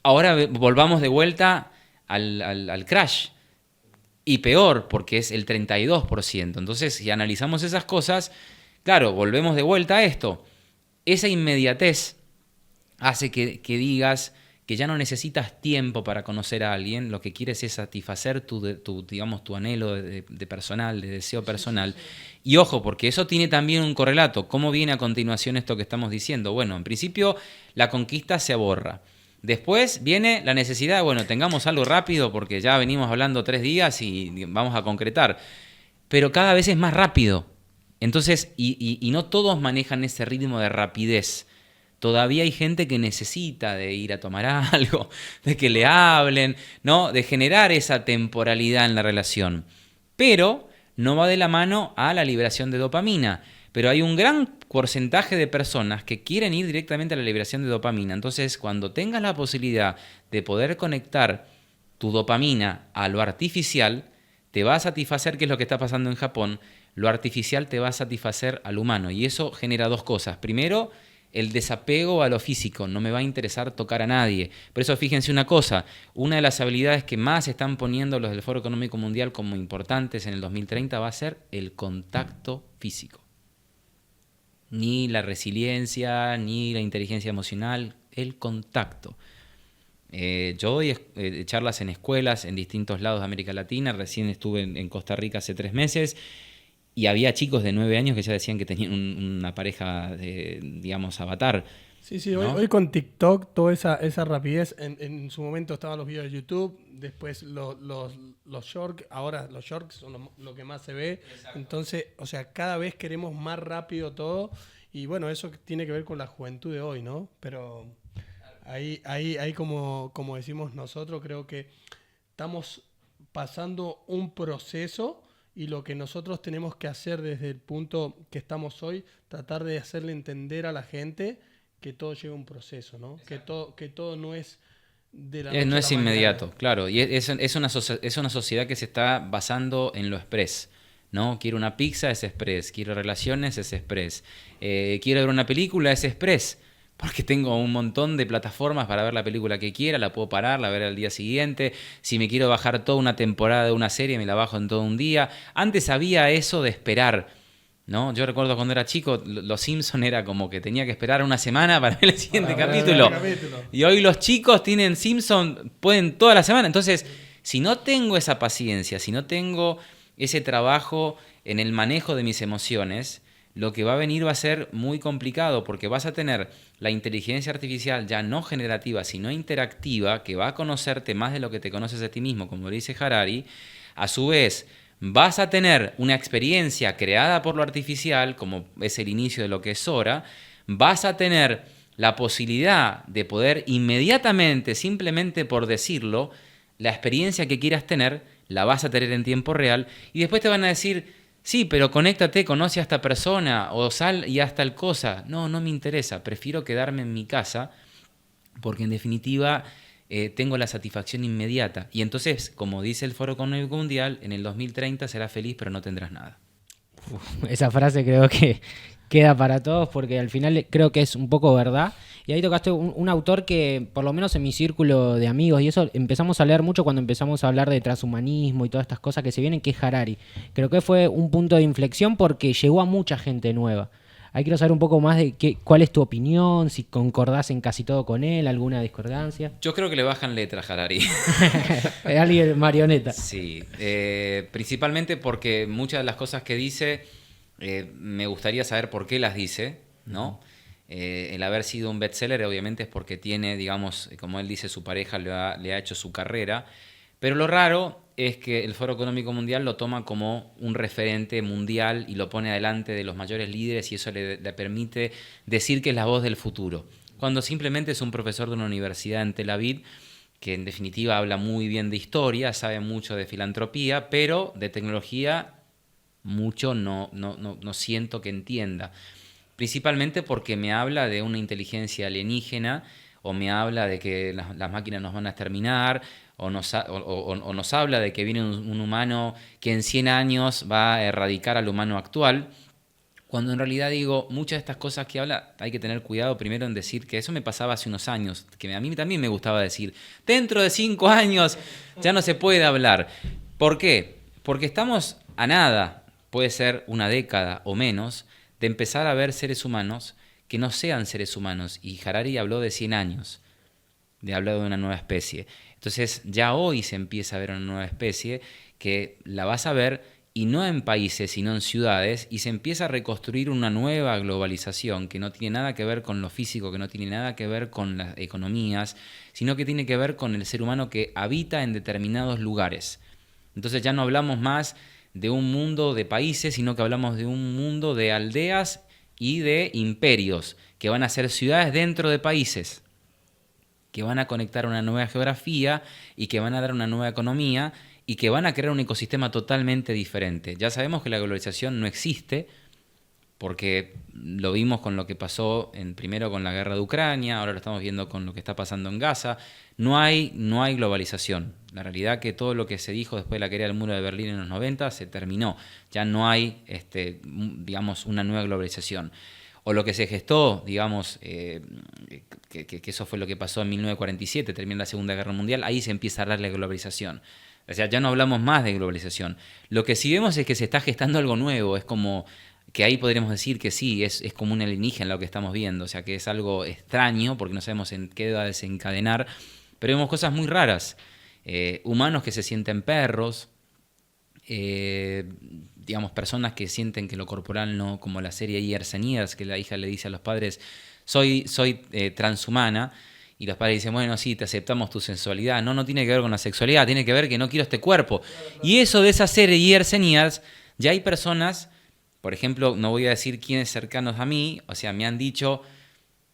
ahora volvamos de vuelta al crash. Y peor, porque es el 32%. Entonces, si analizamos esas cosas, claro, volvemos de vuelta a esto. Esa inmediatez hace que digas que ya no necesitas tiempo para conocer a alguien, lo que quieres es satisfacer tu anhelo de personal, de deseo personal. Sí. Y ojo, porque eso tiene también un correlato. ¿Cómo viene a continuación esto que estamos diciendo? Bueno, en principio la conquista se aborra. Después viene la necesidad de, bueno, tengamos algo rápido porque ya venimos hablando 3 días y vamos a concretar. Pero cada vez es más rápido. Entonces, y no todos manejan ese ritmo de rapidez. Todavía hay gente que necesita de ir a tomar algo, de que le hablen, ¿no? De generar esa temporalidad en la relación. Pero no va de la mano a la liberación de dopamina. Pero hay un gran porcentaje de personas que quieren ir directamente a la liberación de dopamina. Entonces, cuando tengas la posibilidad de poder conectar tu dopamina a lo artificial, te va a satisfacer, que es lo que está pasando en Japón, lo artificial te va a satisfacer al humano. Y eso genera 2 cosas. Primero, el desapego a lo físico, no me va a interesar tocar a nadie. Por eso fíjense una cosa, una de las habilidades que más están poniendo los del Foro Económico Mundial como importantes en el 2030 va a ser el contacto físico. Ni la resiliencia, ni la inteligencia emocional, el contacto. Yo doy charlas en escuelas en distintos lados de América Latina, recién estuve en Costa Rica hace 3 meses, y había chicos de 9 años que ya decían que tenían una pareja, digamos, avatar. Sí, ¿no? hoy con TikTok, toda esa rapidez, en su momento estaban los videos de YouTube, después los shorts, ahora los shorts son lo que más se ve. Exacto. Entonces, o sea, cada vez queremos más rápido todo, y bueno, eso tiene que ver con la juventud de hoy, ¿no? Pero ahí como decimos nosotros, creo que estamos pasando un proceso. Y lo que nosotros tenemos que hacer desde el punto que estamos hoy, tratar de hacerle entender a la gente que todo lleva un proceso, ¿no? Que todo no es de la noche no a es la inmediato, mañana. claro. Y es una sociedad que se está basando en lo express, ¿no? Quiero una pizza, es express. Quiero relaciones, es express. Quiero ver una película, es express. Porque tengo un montón de plataformas para ver la película que quiera, la puedo parar, la ver al día siguiente. Si me quiero bajar toda una temporada de una serie, me la bajo en todo un día. Antes había eso de esperar, ¿no? Yo recuerdo cuando era chico, Los Simpsons era como que tenía que esperar una semana para ver el siguiente capítulo. Y hoy los chicos tienen Simpsons, pueden toda la semana. Entonces, si no tengo esa paciencia, si no tengo ese trabajo en el manejo de mis emociones, lo que va a venir va a ser muy complicado, porque vas a tener la inteligencia artificial ya no generativa, sino interactiva, que va a conocerte más de lo que te conoces a ti mismo, como lo dice Harari. A su vez, vas a tener una experiencia creada por lo artificial, como es el inicio de lo que es Sora. Vas a tener la posibilidad de poder inmediatamente, simplemente por decirlo, la experiencia que quieras tener, la vas a tener en tiempo real. Y después te van a decir, sí, pero conéctate, conoce a esta persona, o sal y haz tal cosa. No, no me interesa, prefiero quedarme en mi casa, porque en definitiva tengo la satisfacción inmediata. Y entonces, como dice el Foro Económico Mundial, en el 2030 serás feliz, pero no tendrás nada. Esa frase creo que queda para todos, porque al final creo que es un poco verdad. Y ahí tocaste un autor que, por lo menos en mi círculo de amigos y eso, empezamos a leer mucho cuando empezamos a hablar de transhumanismo y todas estas cosas que se vienen, que es Harari. Creo que fue un punto de inflexión porque llegó a mucha gente nueva. Ahí quiero saber un poco más de cuál es tu opinión, si concordás en casi todo con él, alguna discordancia. Yo creo que le bajan letra a Harari. Alguien marioneta. Sí, principalmente porque muchas de las cosas que dice, me gustaría saber por qué las dice, ¿no? El haber sido un bestseller obviamente es porque tiene, digamos, como él dice, su pareja le ha hecho su carrera, pero lo raro es que el Foro Económico Mundial lo toma como un referente mundial y lo pone adelante de los mayores líderes, y eso le permite decir que es la voz del futuro, cuando simplemente es un profesor de una universidad en Tel Aviv, que en definitiva habla muy bien de historia, sabe mucho de filantropía, pero de tecnología mucho no siento que entienda. Principalmente porque me habla de una inteligencia alienígena, o me habla de que las máquinas nos van a exterminar, o nos habla de que viene un humano que en 100 años va a erradicar al humano actual, cuando en realidad digo, muchas de estas cosas que habla hay que tener cuidado primero en decir que eso me pasaba hace unos años, que a mí también me gustaba decir, dentro de 5 años ya no se puede hablar. ¿Por qué? Porque estamos a nada, puede ser una década o menos, de empezar a ver seres humanos que no sean seres humanos. Y Harari habló de 100 años, habló de una nueva especie. Entonces ya hoy se empieza a ver una nueva especie que la vas a ver, y no en países, sino en ciudades, y se empieza a reconstruir una nueva globalización que no tiene nada que ver con lo físico, que no tiene nada que ver con las economías, sino que tiene que ver con el ser humano que habita en determinados lugares. Entonces ya no hablamos más de un mundo de países, sino que hablamos de un mundo de aldeas y de imperios, que van a ser ciudades dentro de países, que van a conectar una nueva geografía y que van a dar una nueva economía y que van a crear un ecosistema totalmente diferente. Ya sabemos que la globalización no existe, porque lo vimos con lo que pasó primero con la guerra de Ucrania, ahora lo estamos viendo con lo que está pasando en Gaza. No hay globalización. La realidad es que todo lo que se dijo después de la caída del muro de Berlín en los 90 se terminó. Ya no hay, digamos, una nueva globalización. O lo que se gestó, digamos, que eso fue lo que pasó en 1947, termina la Segunda Guerra Mundial, ahí se empieza a hablar de globalización. O sea, ya no hablamos más de globalización. Lo que sí vemos es que se está gestando algo nuevo, es como que ahí podríamos decir que sí, es como un alienígena lo que estamos viendo, o sea, que es algo extraño porque no sabemos en qué va a desencadenar, pero vemos cosas muy raras. Humanos que se sienten perros, digamos, personas que sienten que lo corporal no, como la serie Years and Years, que la hija le dice a los padres, soy transhumana, y los padres dicen, bueno, sí, te aceptamos tu sensualidad. No tiene que ver con la sexualidad, tiene que ver que no quiero este cuerpo. Y eso de esa serie Years and Years, ya hay personas, por ejemplo, no voy a decir quiénes cercanos a mí, o sea, me han dicho,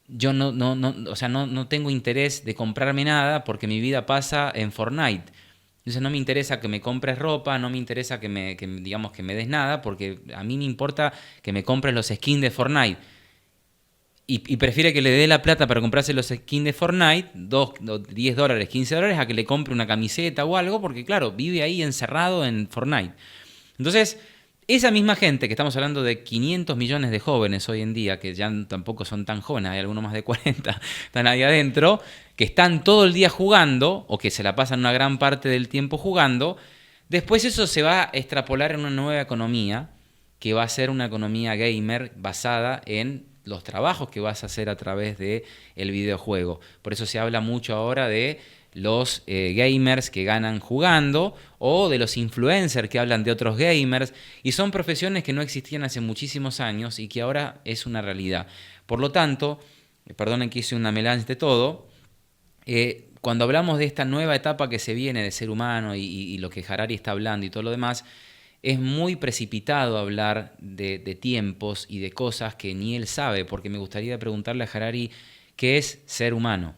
yo no tengo interés de comprarme nada porque mi vida pasa en Fortnite. Entonces no me interesa que me compres ropa, no me interesa que me des nada, porque a mí me importa que me compres los skins de Fortnite. Y prefiere que le dé la plata para comprarse los skins de Fortnite, $10, $15, a que le compre una camiseta o algo, porque claro, vive ahí encerrado en Fortnite. Entonces, esa misma gente, que estamos hablando de 500 millones de jóvenes hoy en día, que ya tampoco son tan jóvenes, hay algunos más de 40, están ahí adentro, que están todo el día jugando, o que se la pasan una gran parte del tiempo jugando, después eso se va a extrapolar en una nueva economía, que va a ser una economía gamer basada en los trabajos que vas a hacer a través del videojuego. Por eso se habla mucho ahora de los gamers que ganan jugando o de los influencers que hablan de otros gamers, y son profesiones que no existían hace muchísimos años y que ahora es una realidad. Por lo tanto, perdonen que hice una melange de todo, cuando hablamos de esta nueva etapa que se viene de ser humano y lo que Harari está hablando y todo lo demás, es muy precipitado hablar de tiempos y de cosas que ni él sabe, porque me gustaría preguntarle a Harari qué es ser humano,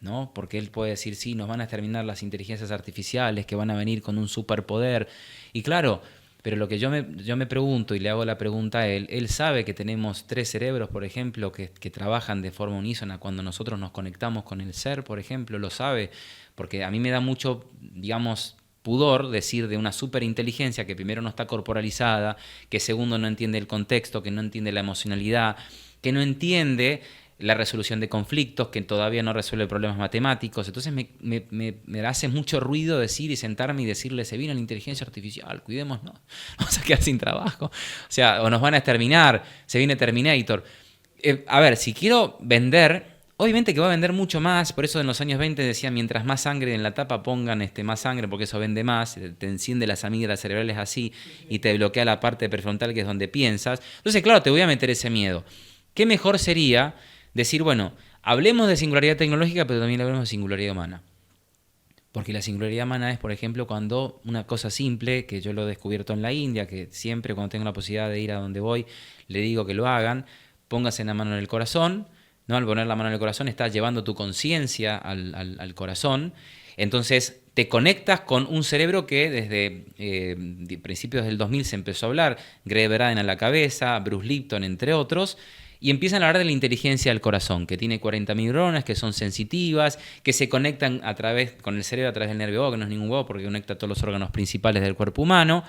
¿no? Porque él puede decir, sí, nos van a exterminar las inteligencias artificiales, que van a venir con un superpoder. Y claro, pero lo que yo me pregunto y le hago la pregunta a él sabe que tenemos 3 cerebros, por ejemplo, que trabajan de forma unísona cuando nosotros nos conectamos con el ser, por ejemplo, lo sabe, porque a mí me da mucho, digamos, pudor decir de una superinteligencia que primero no está corporalizada, que segundo no entiende el contexto, que no entiende la emocionalidad, que no entiende la resolución de conflictos, que todavía no resuelve problemas matemáticos. Entonces me hace mucho ruido decir y sentarme y decirle, se viene la inteligencia artificial, cuidémonos, vamos a quedar sin trabajo. O sea, o nos van a exterminar, se viene Terminator. A ver, si quiero vender, obviamente que va a vender mucho más, por eso en los años 20 decían, mientras más sangre en la tapa pongan más sangre, porque eso vende más, te enciende las amígdalas cerebrales así y te bloquea la parte prefrontal que es donde piensas. Entonces, claro, te voy a meter ese miedo. ¿Qué mejor sería decir, bueno, hablemos de singularidad tecnológica, pero también hablemos de singularidad humana? Porque la singularidad humana es, por ejemplo, cuando una cosa simple, que yo lo he descubierto en la India, que siempre cuando tengo la posibilidad de ir a donde voy, le digo que lo hagan, póngase la mano en el corazón, ¿no? Al poner la mano en el corazón estás llevando tu conciencia al corazón, entonces te conectas con un cerebro que desde principios del 2000 se empezó a hablar, Greg Braden a la cabeza, Bruce Lipton, entre otros, y empiezan a hablar de la inteligencia del corazón, que tiene 40.000 neuronas, que son sensitivas, que se conectan con el cerebro a través del nervio vago, que no es ningún vago porque conecta todos los órganos principales del cuerpo humano,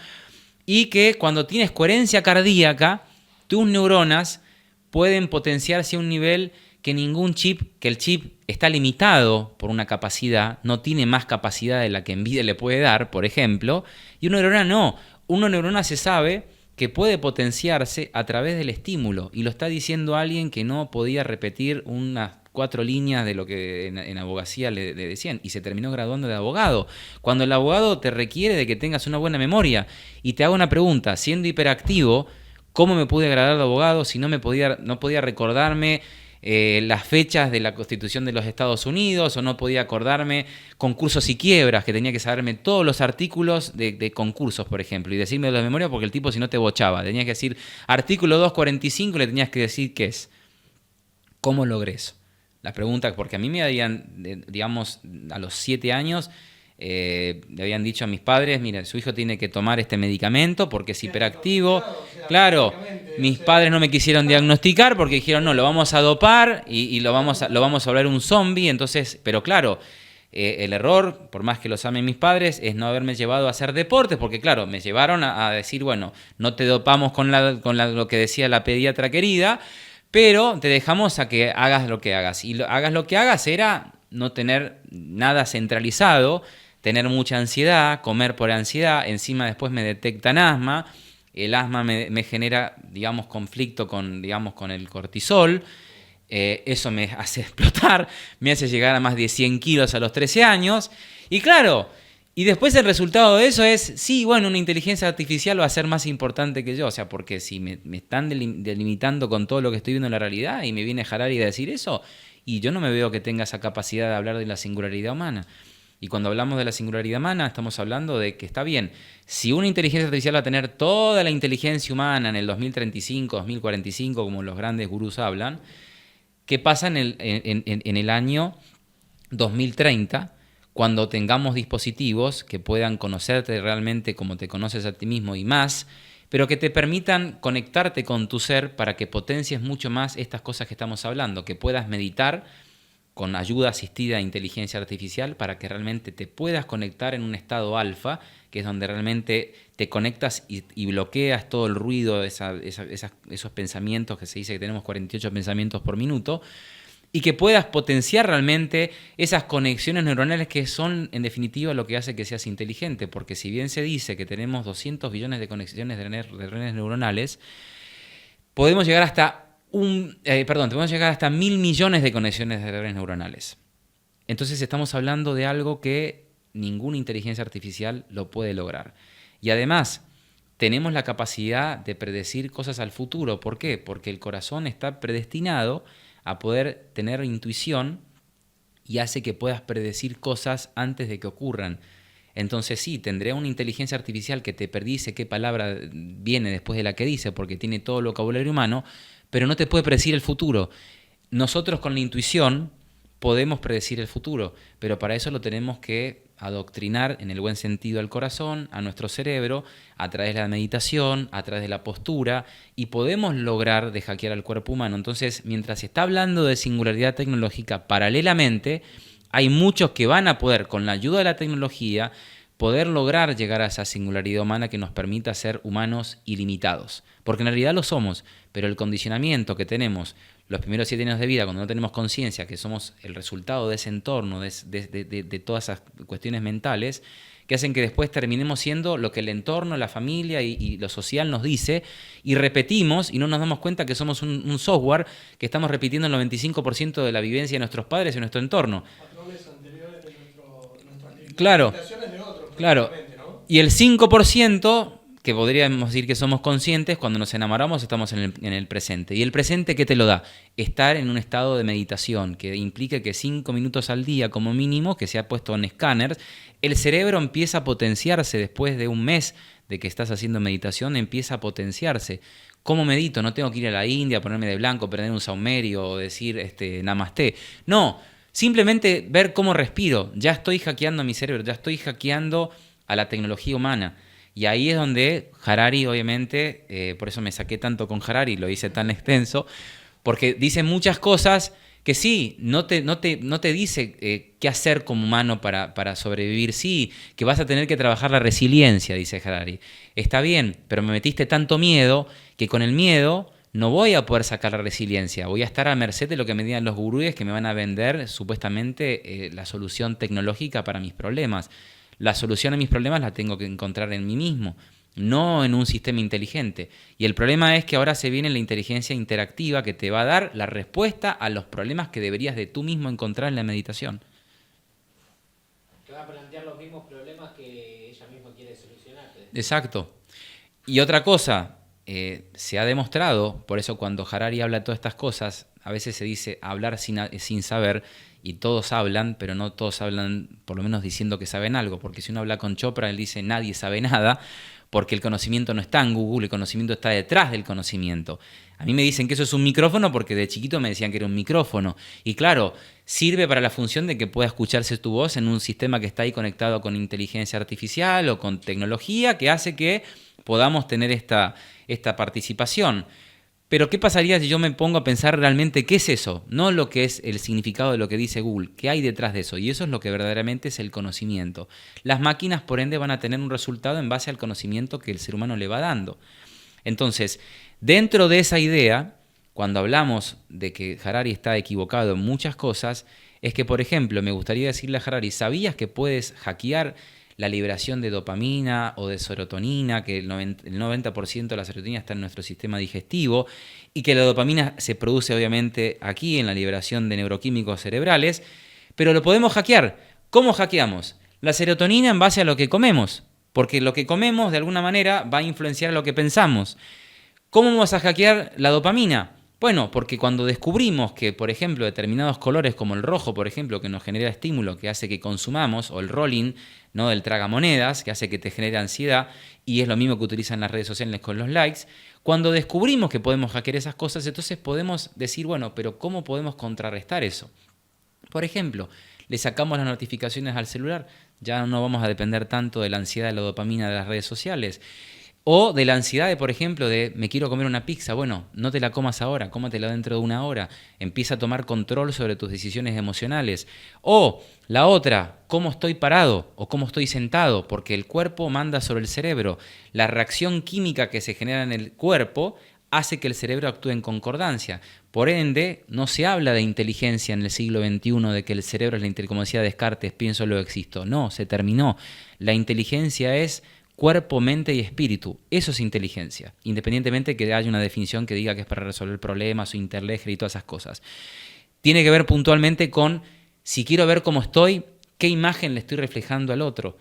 y que cuando tienes coherencia cardíaca, tus neuronas pueden potenciarse a un nivel que ningún chip, que el chip está limitado por una capacidad, no tiene más capacidad de la que NVIDIA le puede dar, por ejemplo, y una neurona no. Una neurona se sabe que puede potenciarse a través del estímulo, y lo está diciendo alguien que no podía repetir unas 4 líneas de lo que en abogacía le decían, y se terminó graduando de abogado. Cuando el abogado te requiere de que tengas una buena memoria, y te hago una pregunta, siendo hiperactivo, ¿cómo me pude graduar de abogado si no podía recordarme las fechas de la Constitución de los Estados Unidos, o no podía acordarme concursos y quiebras, que tenía que saberme todos los artículos de concursos, por ejemplo, y decirme de memoria, porque el tipo si no te bochaba, tenías que decir artículo 245 y le tenías que decir qué es? ¿Cómo logré eso? La pregunta, porque a mí me habían, digamos, a los 7 años, le habían dicho a mis padres, mira, su hijo tiene que tomar este medicamento porque es hiperactivo. Claro, mis padres no me quisieron diagnosticar porque dijeron, no, lo vamos a dopar y lo vamos a volver un zombie. Entonces, pero claro, el error, por más que los amen mis padres, es no haberme llevado a hacer deportes, porque claro, me llevaron a decir, bueno, no te dopamos con lo que decía la pediatra querida, pero te dejamos a que hagas lo que hagas. Y hagas lo que hagas era no tener nada centralizado, tener mucha ansiedad, comer por ansiedad, encima después me detectan asma, el asma me genera, digamos, conflicto con el cortisol, eso me hace explotar, me hace llegar a más de 100 kilos a los 13 años, y claro, y después el resultado de eso es, sí, bueno, una inteligencia artificial va a ser más importante que yo, o sea, porque si me están delimitando con todo lo que estoy viendo en la realidad, y me viene Harari a decir eso, y yo no me veo que tenga esa capacidad de hablar de la singularidad humana. Y cuando hablamos de la singularidad humana, estamos hablando de que está bien, si una inteligencia artificial va a tener toda la inteligencia humana en el 2035, 2045, como los grandes gurús hablan, ¿qué pasa en el año 2030, cuando tengamos dispositivos que puedan conocerte realmente como te conoces a ti mismo y más, pero que te permitan conectarte con tu ser para que potencies mucho más estas cosas que estamos hablando, que puedas meditar con ayuda asistida de inteligencia artificial para que realmente te puedas conectar en un estado alfa, que es donde realmente te conectas y bloqueas todo el ruido de esos pensamientos, que se dice que tenemos 48 pensamientos por minuto, y que puedas potenciar realmente esas conexiones neuronales que son, en definitiva, lo que hace que seas inteligente. Porque si bien se dice que tenemos 200 billones de conexiones de redes neuronales, podemos llegar hasta podemos llegar hasta 1.000 millones de conexiones de redes neuronales. Entonces estamos hablando de algo que ninguna inteligencia artificial lo puede lograr. Y además, tenemos la capacidad de predecir cosas al futuro. ¿Por qué? Porque el corazón está predestinado a poder tener intuición y hace que puedas predecir cosas antes de que ocurran. Entonces sí, tendré una inteligencia artificial que te predice qué palabra viene después de la que dice, porque tiene todo el vocabulario humano, pero no te puede predecir el futuro. Nosotros con la intuición podemos predecir el futuro, pero para eso lo tenemos que adoctrinar en el buen sentido al corazón, a nuestro cerebro, a través de la meditación, a través de la postura, y podemos lograr de hackear al cuerpo humano. Entonces, mientras se está hablando de singularidad tecnológica, paralelamente hay muchos que van a poder, con la ayuda de la tecnología, poder lograr llegar a esa singularidad humana que nos permita ser humanos ilimitados. Porque en realidad lo somos, pero el condicionamiento que tenemos los primeros 7 años de vida, cuando no tenemos conciencia que somos el resultado de ese entorno, de todas esas cuestiones mentales, que hacen que después terminemos siendo lo que el entorno, la familia y lo social nos dice, y repetimos y no nos damos cuenta que somos un software que estamos repitiendo el 95% de la vivencia de nuestros padres y nuestro entorno. Patrones anteriores de nuestras Claro, limitaciones de otros, claro. ¿no? Y el 5%, que podríamos decir que somos conscientes, cuando nos enamoramos estamos en el presente. ¿Y el presente qué te lo da? Estar en un estado de meditación, que implica que 5 minutos al día como mínimo, que se ha puesto en escáner, el cerebro empieza a potenciarse después de un mes de que estás haciendo meditación, empieza a potenciarse. ¿Cómo medito? No tengo que ir a la India, ponerme de blanco, prender un saumerio o decir namaste. No, simplemente ver cómo respiro. Ya estoy hackeando a mi cerebro, ya estoy hackeando a la tecnología humana. Y ahí es donde Harari, obviamente, por eso me saqué tanto con Harari, lo hice tan extenso, porque dice muchas cosas que sí, no te dice qué hacer como humano para sobrevivir. Sí, que vas a tener que trabajar la resiliencia, dice Harari. Está bien, pero me metiste tanto miedo que con el miedo no voy a poder sacar la resiliencia. Voy a estar a merced de lo que me digan los gurúes que me van a vender supuestamente la solución tecnológica para mis problemas. La solución a mis problemas la tengo que encontrar en mí mismo, no en un sistema inteligente. Y el problema es que ahora se viene la inteligencia interactiva que te va a dar la respuesta a los problemas que deberías de tú mismo encontrar en la meditación. Te va a plantear los mismos problemas que ella misma quiere solucionar. Exacto. Y otra cosa, se ha demostrado, por eso cuando Harari habla de todas estas cosas, a veces se dice hablar sin saber, y todos hablan, pero no todos hablan por lo menos diciendo que saben algo, porque si uno habla con Chopra, él dice nadie sabe nada, porque el conocimiento no está en Google, el conocimiento está detrás del conocimiento. A mí me dicen que eso es un micrófono porque de chiquito me decían que era un micrófono. Y claro, sirve para la función de que pueda escucharse tu voz en un sistema que está ahí conectado con inteligencia artificial o con tecnología que hace que podamos tener esta participación. Pero ¿qué pasaría si yo me pongo a pensar realmente qué es eso? No lo que es el significado de lo que dice Google, qué hay detrás de eso. Y eso es lo que verdaderamente es el conocimiento. Las máquinas, por ende, van a tener un resultado en base al conocimiento que el ser humano le va dando. Entonces, dentro de esa idea, cuando hablamos de que Harari está equivocado en muchas cosas, es que, por ejemplo, me gustaría decirle a Harari, ¿sabías que puedes hackear la liberación de dopamina o de serotonina, que el 90% de la serotonina está en nuestro sistema digestivo, y que la dopamina se produce obviamente aquí en la liberación de neuroquímicos cerebrales, pero lo podemos hackear? ¿Cómo hackeamos? La serotonina en base a lo que comemos, porque lo que comemos de alguna manera va a influenciar lo que pensamos. ¿Cómo vamos a hackear la dopamina? Bueno, porque cuando descubrimos que, por ejemplo, determinados colores como el rojo, por ejemplo, que nos genera estímulo, que hace que consumamos, o el rolling, ¿no?, del tragamonedas, que hace que te genere ansiedad, y es lo mismo que utilizan las redes sociales con los likes, cuando descubrimos que podemos hackear esas cosas, entonces podemos decir, bueno, pero ¿cómo podemos contrarrestar eso? Por ejemplo, le sacamos las notificaciones al celular, ya no vamos a depender tanto de la ansiedad de la dopamina de las redes sociales. O de la ansiedad de, por ejemplo, de me quiero comer una pizza. Bueno, no te la comas ahora, cómatela dentro de una hora. Empieza a tomar control sobre tus decisiones emocionales. O la otra, cómo estoy parado o cómo estoy sentado, porque el cuerpo manda sobre el cerebro. La reacción química que se genera en el cuerpo hace que el cerebro actúe en concordancia. Por ende, no se habla de inteligencia en el siglo XXI, de que el cerebro es la inteligencia, como decía Descartes, pienso luego existo. No, se terminó. La inteligencia es cuerpo, mente y espíritu. Eso es inteligencia, independientemente que haya una definición que diga que es para resolver problemas o interlegre y todas esas cosas. Tiene que ver puntualmente con si quiero ver cómo estoy, qué imagen le estoy reflejando al otro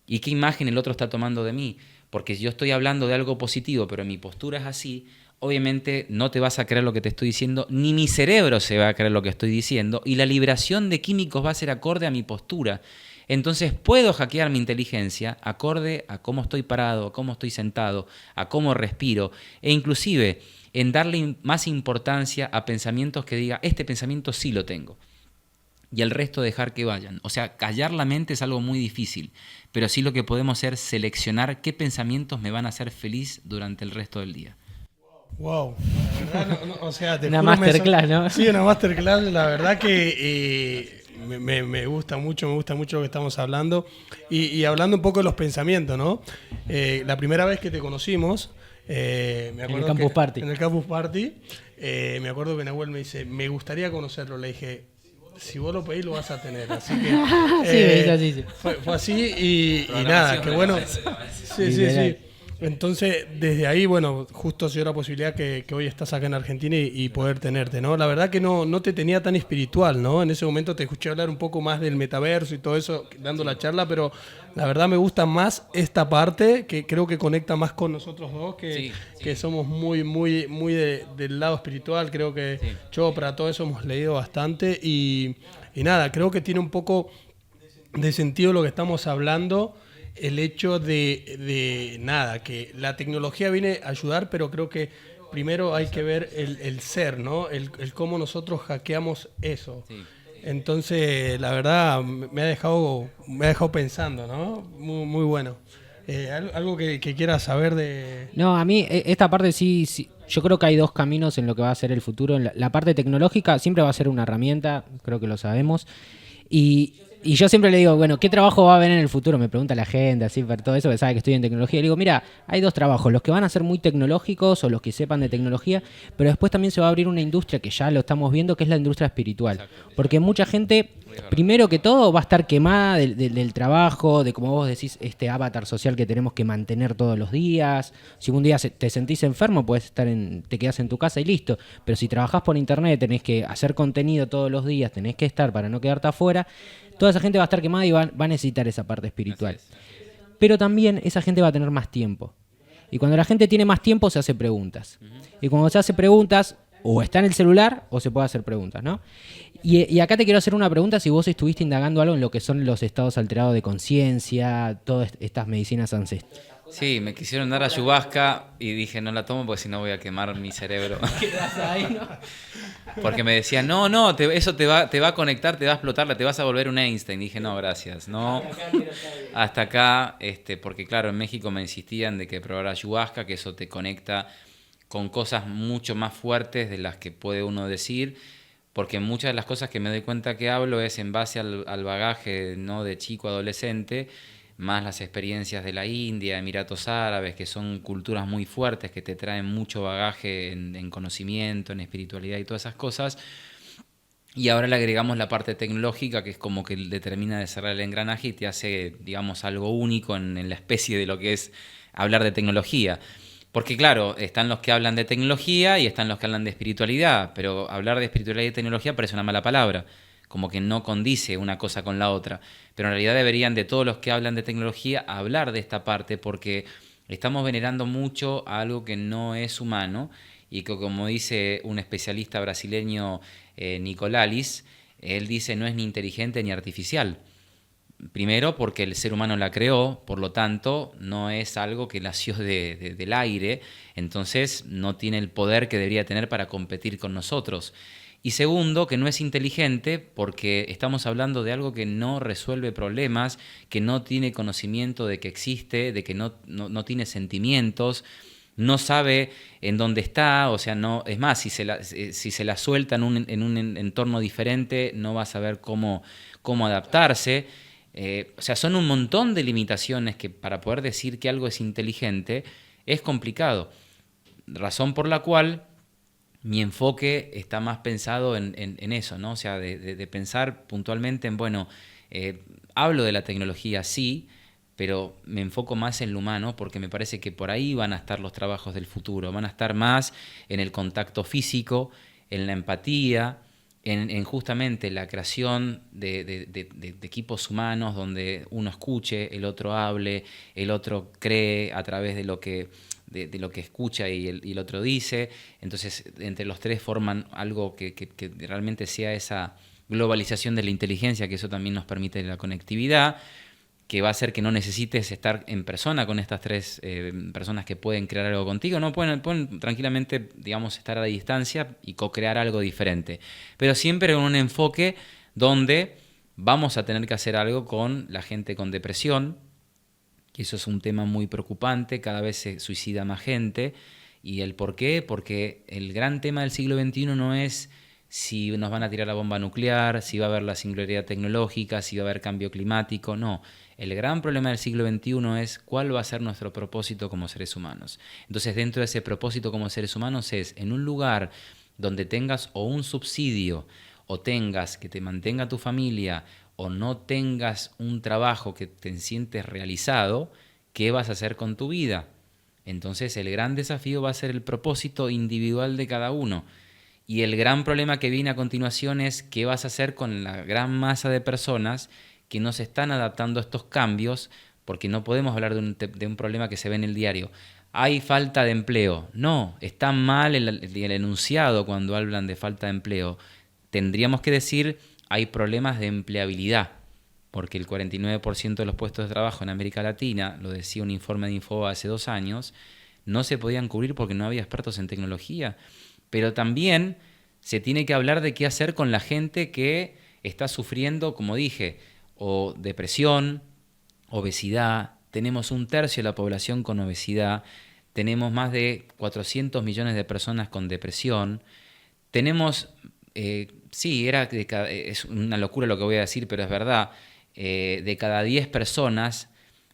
y qué imagen el otro está tomando de mí. Porque si yo estoy hablando de algo positivo, pero mi postura es así, obviamente no te vas a creer lo que te estoy diciendo, ni mi cerebro se va a creer lo que estoy diciendo, y la liberación de químicos va a ser acorde a mi postura. Entonces puedo hackear mi inteligencia acorde a cómo estoy parado, a cómo estoy sentado, a cómo respiro, e inclusive en darle más importancia a pensamientos que diga, este pensamiento sí lo tengo, y el resto dejar que vayan. O sea, callar la mente es algo muy difícil, pero sí lo que podemos hacer es seleccionar qué pensamientos me van a hacer feliz durante el resto del día. Wow, la verdad, o sea, una masterclass, ¿no? Sí, una masterclass, la verdad que me gusta mucho lo que estamos hablando. Y hablando un poco de los pensamientos, ¿no? La primera vez que te conocimos, me acuerdo en el Campus Party, me acuerdo que Nahuel me dice, me gustaría conocerlo. Le dije, si vos lo pedís, lo vas a tener. Así que sí. Fue así y nada, que bueno. Sí. Entonces, desde ahí, bueno, justo se dio la posibilidad que hoy estás acá en Argentina y poder tenerte, ¿no? La verdad que no te tenía tan espiritual, ¿no? En ese momento te escuché hablar un poco más del metaverso y todo eso, dando la charla, pero la verdad me gusta más esta parte, que creo que conecta más con nosotros dos, que somos muy del lado espiritual. Creo que Chopra, todo eso hemos leído bastante y nada, creo que tiene un poco de sentido lo que estamos hablando. El hecho de nada, que la tecnología viene a ayudar, pero creo que primero hay que ver el ser, ¿no? El cómo nosotros hackeamos eso. Sí. Entonces, la verdad, me ha dejado pensando, ¿no? Muy bueno. ¿Algo que quieras saber de...? No, a mí esta parte sí, yo creo que hay dos caminos en lo que va a ser el futuro. La parte tecnológica siempre va a ser una herramienta, creo que lo sabemos. Y yo siempre le digo, bueno, ¿qué trabajo va a haber en el futuro? Me pregunta la gente, así, por todo eso, que sabe que estoy en tecnología. Le digo, mira, hay dos trabajos, los que van a ser muy tecnológicos o los que sepan de tecnología, pero después también se va a abrir una industria que ya lo estamos viendo, que es la industria espiritual. Exacto. Porque mucha gente, primero que todo, va a estar quemada del trabajo, de como vos decís, este avatar social que tenemos que mantener todos los días. Si un día te sentís enfermo, te quedás en tu casa y listo. Pero si trabajás por internet, tenés que hacer contenido todos los días, tenés que estar para no quedarte afuera. Toda esa gente va a estar quemada y va a necesitar esa parte espiritual. Pero también esa gente va a tener más tiempo. Y cuando la gente tiene más tiempo, se hace preguntas. Y cuando se hace preguntas, o está en el celular o se puede hacer preguntas, ¿no? Y acá te quiero hacer una pregunta, si vos estuviste indagando algo en lo que son los estados alterados de conciencia, todas estas medicinas ancestrales. Sí, me quisieron dar ayahuasca y dije, no la tomo porque si no voy a quemar mi cerebro. ¿Quedás ahí, no? Porque me decían, no, eso te va a conectar, te va a explotar, te vas a volver un Einstein. Y dije, no, gracias, no. Hasta acá, porque claro, en México me insistían de que probara ayahuasca, que eso te conecta con cosas mucho más fuertes de las que puede uno decir, porque muchas de las cosas que me doy cuenta que hablo es en base al bagaje, ¿no?, de chico adolescente, más las experiencias de la India, Emiratos Árabes, que son culturas muy fuertes, que te traen mucho bagaje en conocimiento, en espiritualidad y todas esas cosas. Y ahora le agregamos la parte tecnológica, que es como que le termina de cerrar el engranaje y te hace, digamos, algo único en la especie de lo que es hablar de tecnología. Porque claro, están los que hablan de tecnología y están los que hablan de espiritualidad, pero hablar de espiritualidad y tecnología parece una mala palabra, como que no condice una cosa con la otra. Pero en realidad deberían, de todos los que hablan de tecnología, hablar de esta parte, porque estamos venerando mucho a algo que no es humano y que, como dice un especialista brasileño, Nicolalis, él dice no es ni inteligente ni artificial. Primero porque el ser humano la creó, por lo tanto no es algo que nació del aire, entonces no tiene el poder que debería tener para competir con nosotros. Y segundo, que no es inteligente porque estamos hablando de algo que no resuelve problemas, que no tiene conocimiento de que existe, de que no tiene sentimientos, no sabe en dónde está, o sea, no, es más, si se la suelta en un entorno diferente, no va a saber cómo adaptarse. O sea, son un montón de limitaciones que para poder decir que algo es inteligente es complicado. Razón por la cual mi enfoque está más pensado en eso, ¿no? O sea, de pensar puntualmente en, bueno, hablo de la tecnología, sí, pero me enfoco más en lo humano porque me parece que por ahí van a estar los trabajos del futuro, van a estar más en el contacto físico, en la empatía, en justamente la creación de equipos humanos donde uno escuche, el otro hable, el otro cree a través de lo que escucha y el otro dice. Entonces, entre los tres forman algo que realmente sea esa globalización de la inteligencia, que eso también nos permite la conectividad, que va a hacer que no necesites estar en persona con estas tres personas que pueden crear algo contigo, no pueden tranquilamente, digamos, estar a la distancia y co-crear algo diferente, pero siempre con un enfoque donde vamos a tener que hacer algo con la gente con depresión, que eso es un tema muy preocupante, cada vez se suicida más gente. ¿Y el por qué? Porque el gran tema del siglo XXI no es si nos van a tirar la bomba nuclear, si va a haber la singularidad tecnológica, si va a haber cambio climático, no. El gran problema del siglo XXI es cuál va a ser nuestro propósito como seres humanos. Entonces, dentro de ese propósito como seres humanos es en un lugar donde tengas o un subsidio o tengas que te mantenga tu familia o no tengas un trabajo que te sientes realizado, ¿qué vas a hacer con tu vida? Entonces, el gran desafío va a ser el propósito individual de cada uno. Y el gran problema que viene a continuación es qué vas a hacer con la gran masa de personas que no se están adaptando a estos cambios, porque no podemos hablar de un problema que se ve en el diario. ¿Hay falta de empleo? No, está mal el enunciado cuando hablan de falta de empleo. Tendríamos que decir hay problemas de empleabilidad, porque el 49% de los puestos de trabajo en América Latina, lo decía un informe de Infobae hace 2 años, no se podían cubrir porque no había expertos en tecnología. Pero también se tiene que hablar de qué hacer con la gente que está sufriendo, como dije, o depresión, obesidad. Tenemos 1/3 de la población con obesidad, tenemos más de 400 millones de personas con depresión, tenemos, es una locura lo que voy a decir, pero es verdad, de cada 10 personas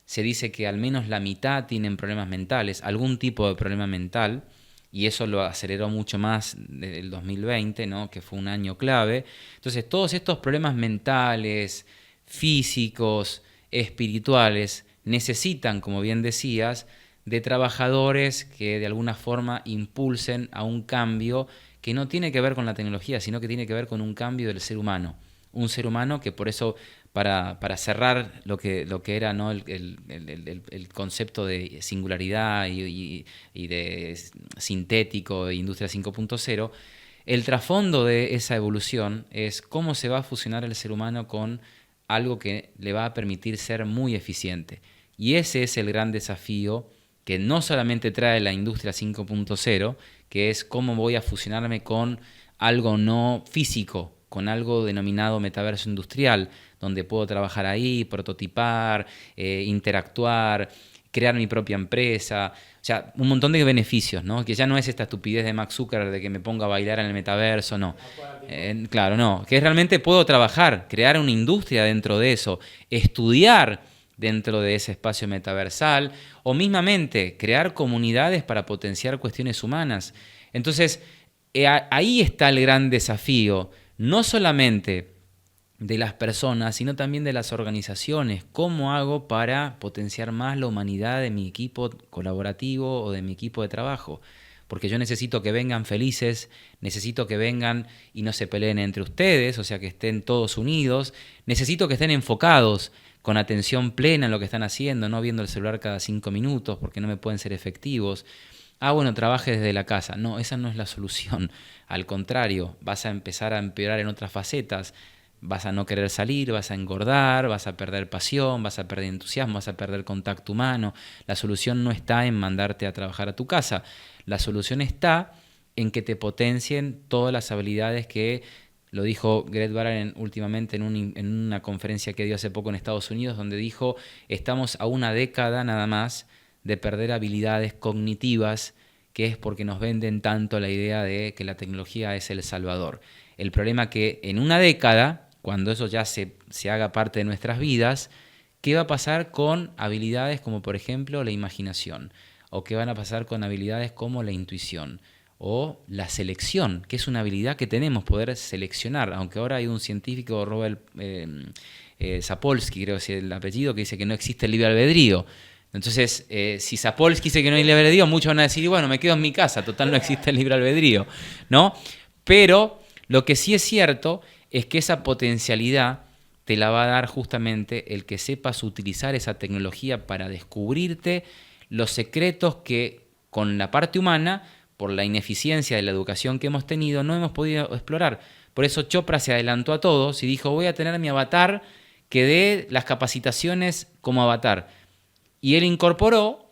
se dice que al menos la mitad tienen problemas mentales, algún tipo de problema mental, y eso lo aceleró mucho más del 2020, ¿no? Que fue un año clave. Entonces, todos estos problemas mentales, físicos, espirituales, necesitan, como bien decías, de trabajadores que de alguna forma impulsen a un cambio que no tiene que ver con la tecnología, sino que tiene que ver con un cambio del ser humano. Un ser humano que por eso, para cerrar lo que era, ¿no? el concepto de singularidad y de sintético de Industria 5.0, el trasfondo de esa evolución es cómo se va a fusionar el ser humano con algo que le va a permitir ser muy eficiente. Y ese es el gran desafío que no solamente trae la Industria 5.0, que es cómo voy a fusionarme con algo no físico, con algo denominado metaverso industrial, donde puedo trabajar ahí, prototipar, interactuar, crear mi propia empresa, o sea, un montón de beneficios, ¿no? Que ya no es esta estupidez de Mark Zuckerberg de que me ponga a bailar en el metaverso, no. Claro, no, que realmente puedo trabajar, crear una industria dentro de eso, estudiar dentro de ese espacio metaversal, o mismamente crear comunidades para potenciar cuestiones humanas. Entonces, ahí está el gran desafío, no solamente de las personas, sino también de las organizaciones. ¿Cómo hago para potenciar más la humanidad de mi equipo colaborativo o de mi equipo de trabajo? Porque yo necesito que vengan felices, necesito que vengan y no se peleen entre ustedes, o sea, que estén todos unidos, necesito que estén enfocados, con atención plena en lo que están haciendo, no viendo el celular cada 5 minutos porque no me pueden ser efectivos. Bueno, trabaje desde la casa. No, esa no es la solución. Al contrario, vas a empezar a empeorar en otras facetas. Vas a no querer salir, vas a engordar, vas a perder pasión, vas a perder entusiasmo, vas a perder contacto humano. La solución no está en mandarte a trabajar a tu casa. La solución está en que te potencien todas las habilidades que, lo dijo Gret Baranen últimamente en una conferencia que dio hace poco en Estados Unidos, donde dijo, estamos a 1 década nada más de perder habilidades cognitivas, que es porque nos venden tanto la idea de que la tecnología es el salvador. El problema es que en 1 década, cuando eso ya se haga parte de nuestras vidas, ¿qué va a pasar con habilidades como, por ejemplo, la imaginación? ¿O qué van a pasar con habilidades como la intuición? O la selección, que es una habilidad que tenemos, poder seleccionar. Aunque ahora hay un científico, Robert Sapolsky, creo que es el apellido, que dice que no existe el libre albedrío. Entonces, si Sapolsky dice que no hay libre albedrío, muchos van a decir, bueno, me quedo en mi casa, total no existe el libre albedrío, ¿no? Pero lo que sí es cierto es que esa potencialidad te la va a dar justamente el que sepas utilizar esa tecnología para descubrirte los secretos que con la parte humana, por la ineficiencia de la educación que hemos tenido, no hemos podido explorar. Por eso Chopra se adelantó a todos y dijo, voy a tener mi avatar que dé las capacitaciones como avatar. Y él incorporó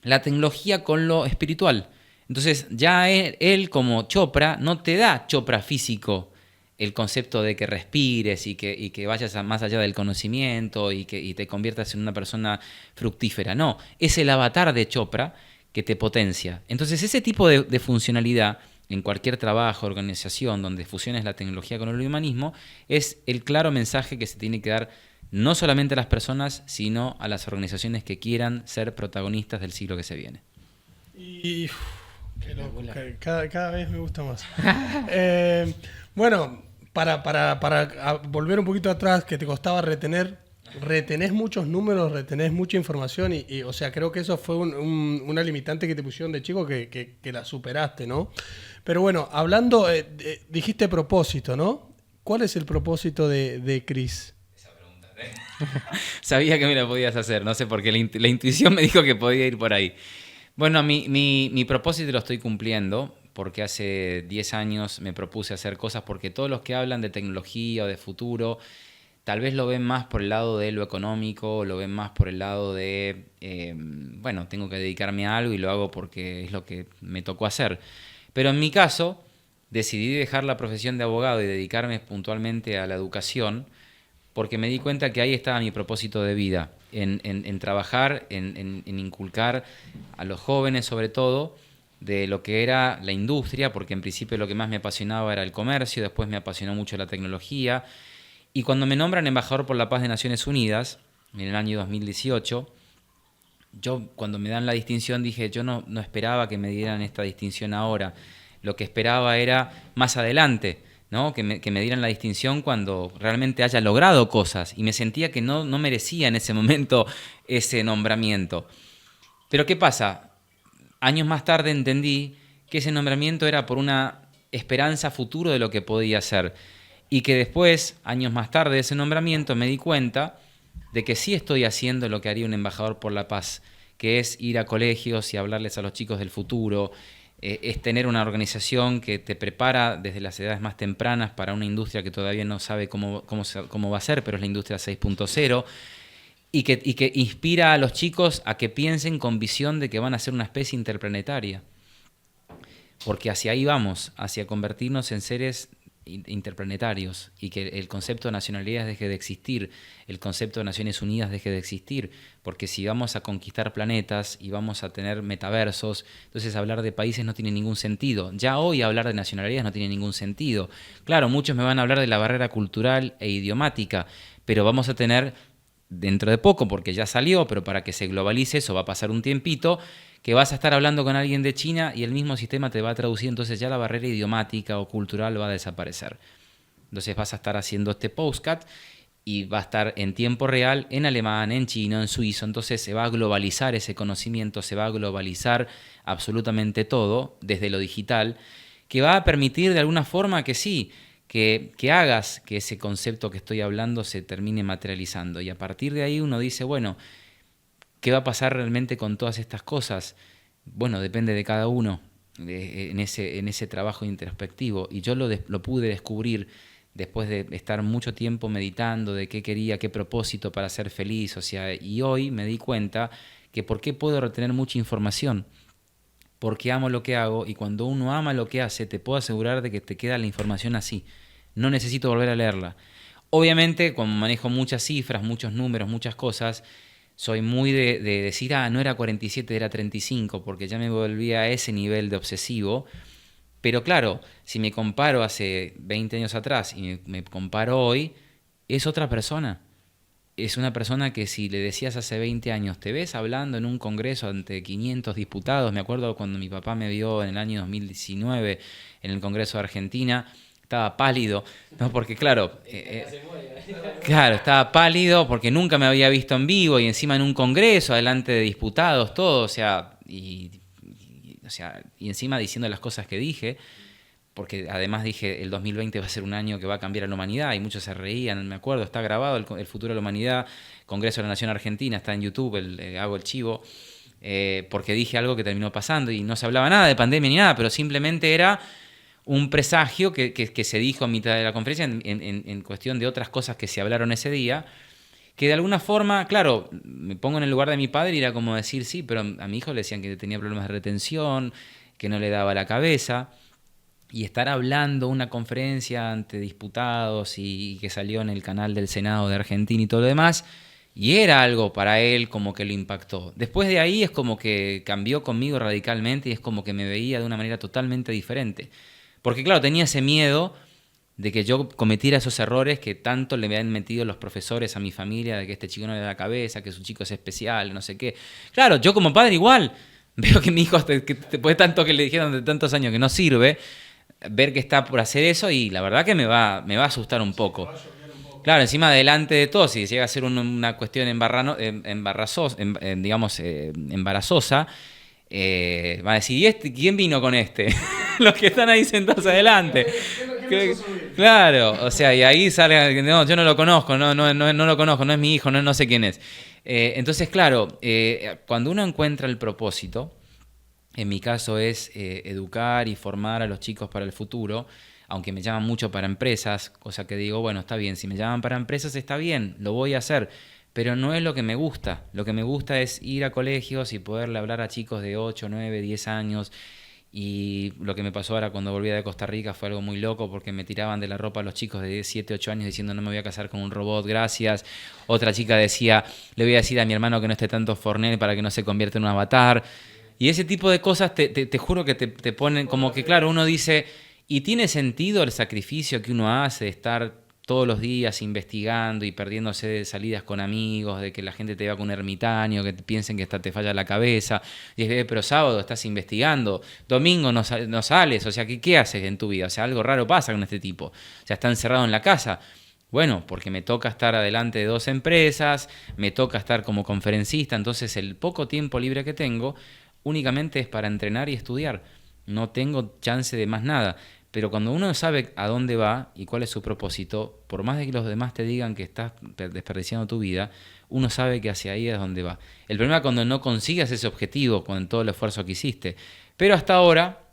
la tecnología con lo espiritual. Entonces ya él como Chopra no te da Chopra físico, el concepto de que respires y que vayas más allá del conocimiento y te conviertas en una persona fructífera. No, es el avatar de Chopra que te potencia. Entonces ese tipo de funcionalidad en cualquier trabajo, organización, donde fusiones la tecnología con el humanismo, es el claro mensaje que se tiene que dar no solamente a las personas, sino a las organizaciones que quieran ser protagonistas del siglo que se viene. Y qué loco, cada vez me gusta más. Bueno, para volver un poquito atrás, que te costaba retenés muchos números, retenés mucha información y o sea, creo que eso fue una limitante que te pusieron de chico que la superaste, ¿no? Pero bueno, hablando, dijiste propósito, ¿no? ¿Cuál es el propósito de Cris? Esa pregunta, Sabía que me la podías hacer, no sé por qué la intuición me dijo que podía ir por ahí. Bueno, mi propósito lo estoy cumpliendo, porque hace 10 años me propuse hacer cosas, porque todos los que hablan de tecnología o de futuro, tal vez lo ven más por el lado de lo económico, lo ven más por el lado de, bueno, tengo que dedicarme a algo y lo hago porque es lo que me tocó hacer. Pero en mi caso, decidí dejar la profesión de abogado y dedicarme puntualmente a la educación, porque me di cuenta que ahí estaba mi propósito de vida, en trabajar, en inculcar a los jóvenes sobre todo, de lo que era la industria, porque en principio lo que más me apasionaba era el comercio, después me apasionó mucho la tecnología, y cuando me nombran embajador por la paz de Naciones Unidas, en el año 2018, yo cuando me dan la distinción dije, yo no esperaba que me dieran esta distinción ahora, lo que esperaba era más adelante, ¿no? Que me dieran la distinción cuando realmente haya logrado cosas, y me sentía que no merecía en ese momento ese nombramiento. Pero ¿qué pasa? Años más tarde entendí que ese nombramiento era por una esperanza futuro de lo que podía ser. Y que después, años más tarde de ese nombramiento, me di cuenta de que sí estoy haciendo lo que haría un embajador por la paz, que es ir a colegios y hablarles a los chicos del futuro, es tener una organización que te prepara desde las edades más tempranas para una industria que todavía no sabe cómo va a ser, pero es la industria 6.0, y que inspira a los chicos a que piensen con visión de que van a ser una especie interplanetaria. Porque hacia ahí vamos, hacia convertirnos en seres interplanetarios, y que el concepto de nacionalidades deje de existir, el concepto de Naciones Unidas deje de existir, porque si vamos a conquistar planetas y vamos a tener metaversos, entonces hablar de países no tiene ningún sentido. Ya hoy hablar de nacionalidades no tiene ningún sentido. Claro, muchos me van a hablar de la barrera cultural e idiomática, pero vamos a tener dentro de poco, porque ya salió, pero para que se globalice eso va a pasar un tiempito, que vas a estar hablando con alguien de China y el mismo sistema te va a traducir, entonces ya la barrera idiomática o cultural va a desaparecer. Entonces vas a estar haciendo este postcat y va a estar en tiempo real en alemán, en chino, en suizo, entonces se va a globalizar ese conocimiento, se va a globalizar absolutamente todo desde lo digital, que va a permitir de alguna forma que sí, que hagas que ese concepto que estoy hablando se termine materializando. Y a partir de ahí uno dice, bueno, ¿qué va a pasar realmente con todas estas cosas? Bueno, depende de cada uno en ese trabajo introspectivo. Y yo lo pude descubrir después de estar mucho tiempo meditando de qué quería, qué propósito para ser feliz. O sea, y hoy me di cuenta que por qué puedo retener mucha información. Porque amo lo que hago, y cuando uno ama lo que hace, te puedo asegurar de que te queda la información así. No necesito volver a leerla. Obviamente, como manejo muchas cifras, muchos números, muchas cosas, soy muy de decir, no era 47, era 35, porque ya me volví a ese nivel de obsesivo. Pero claro, si me comparo hace 20 años atrás y me comparo hoy, es otra persona. Es una persona que si le decías hace 20 años, te ves hablando en un congreso ante 500 diputados, me acuerdo cuando mi papá me vio en el año 2019 en el Congreso de Argentina, estaba pálido, ¿no? Porque claro, claro, estaba pálido porque nunca me había visto en vivo y encima en un congreso, delante de diputados, todo, o sea, y encima diciendo las cosas que dije, porque además dije, el 2020 va a ser un año que va a cambiar a la humanidad, y muchos se reían, me acuerdo, está grabado el futuro de la humanidad, Congreso de la Nación Argentina, está en YouTube, hago el chivo, porque dije algo que terminó pasando, y no se hablaba nada de pandemia ni nada, pero simplemente era un presagio que se dijo a mitad de la conferencia en cuestión de otras cosas que se hablaron ese día, que de alguna forma, claro, me pongo en el lugar de mi padre y era como decir, sí, pero a mi hijo le decían que tenía problemas de retención, que no le daba la cabeza, y estar hablando una conferencia ante diputados y que salió en el canal del Senado de Argentina y todo lo demás, y era algo para él como que lo impactó. Después de ahí es como que cambió conmigo radicalmente y es como que me veía de una manera totalmente diferente. Porque claro, tenía ese miedo de que yo cometiera esos errores que tanto le habían metido los profesores a mi familia, de que este chico no le da la cabeza, que su chico es especial, no sé qué. Claro, yo como padre igual veo que mi hijo, después de tanto que le dijeron de tantos años que no sirve, ver que está por hacer eso y la verdad que me va a asustar un poco. Claro, encima delante de todo, si llega a ser una cuestión embarazosa, va a decir, ¿y quién vino con este? Los que están ahí sentados adelante. Claro, o sea, y ahí sale, no, yo no lo conozco, no lo conozco, no es mi hijo, no sé quién es. Entonces, claro, cuando uno encuentra el propósito, en mi caso es educar y formar a los chicos para el futuro, aunque me llaman mucho para empresas, cosa que digo, bueno, está bien, si me llaman para empresas está bien, lo voy a hacer, pero no es lo que me gusta. Lo que me gusta es ir a colegios y poderle hablar a chicos de 8, 9, 10 años. Y lo que me pasó ahora cuando volví de Costa Rica fue algo muy loco porque me tiraban de la ropa a los chicos de 7, 8 años diciendo no me voy a casar con un robot, gracias. Otra chica decía, le voy a decir a mi hermano que no esté tanto Fornel para que no se convierta en un avatar. Y ese tipo de cosas te juro que te ponen como que, claro, uno dice, ¿y tiene sentido el sacrificio que uno hace de estar todos los días investigando y perdiéndose de salidas con amigos, de que la gente te vea con un ermitaño, que piensen que hasta te falla la cabeza? Y es, pero sábado estás investigando, domingo no sales, o sea, ¿qué haces en tu vida? O sea, algo raro pasa con este tipo. O sea, está encerrado en la casa. Bueno, porque me toca estar adelante de 2 empresas, me toca estar como conferencista, entonces el poco tiempo libre que tengo únicamente es para entrenar y estudiar. No tengo chance de más nada. Pero cuando uno sabe a dónde va y cuál es su propósito, por más de que los demás te digan que estás desperdiciando tu vida, uno sabe que hacia ahí es donde va. El problema es cuando no consigas ese objetivo con todo el esfuerzo que hiciste. Pero hasta ahora,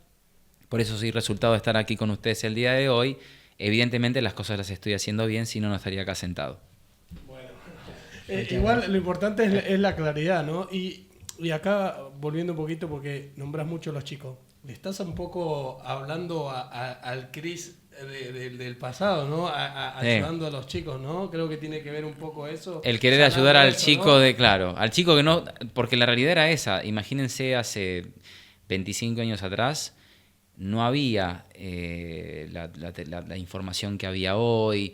por eso soy resultado de estar aquí con ustedes el día de hoy, evidentemente las cosas las estoy haciendo bien, si no, no estaría acá sentado. Bueno, igual lo importante es la claridad, ¿no? Y acá, volviendo un poquito, porque nombras mucho a los chicos, le estás un poco hablando al Chris del pasado, ¿no? Ayudando a los chicos, ¿no? Creo que tiene que ver un poco eso. El querer ayudar al chico, ¿no? Claro, al chico que no, porque la realidad era esa. Imagínense hace 25 años atrás, no había la información que había hoy,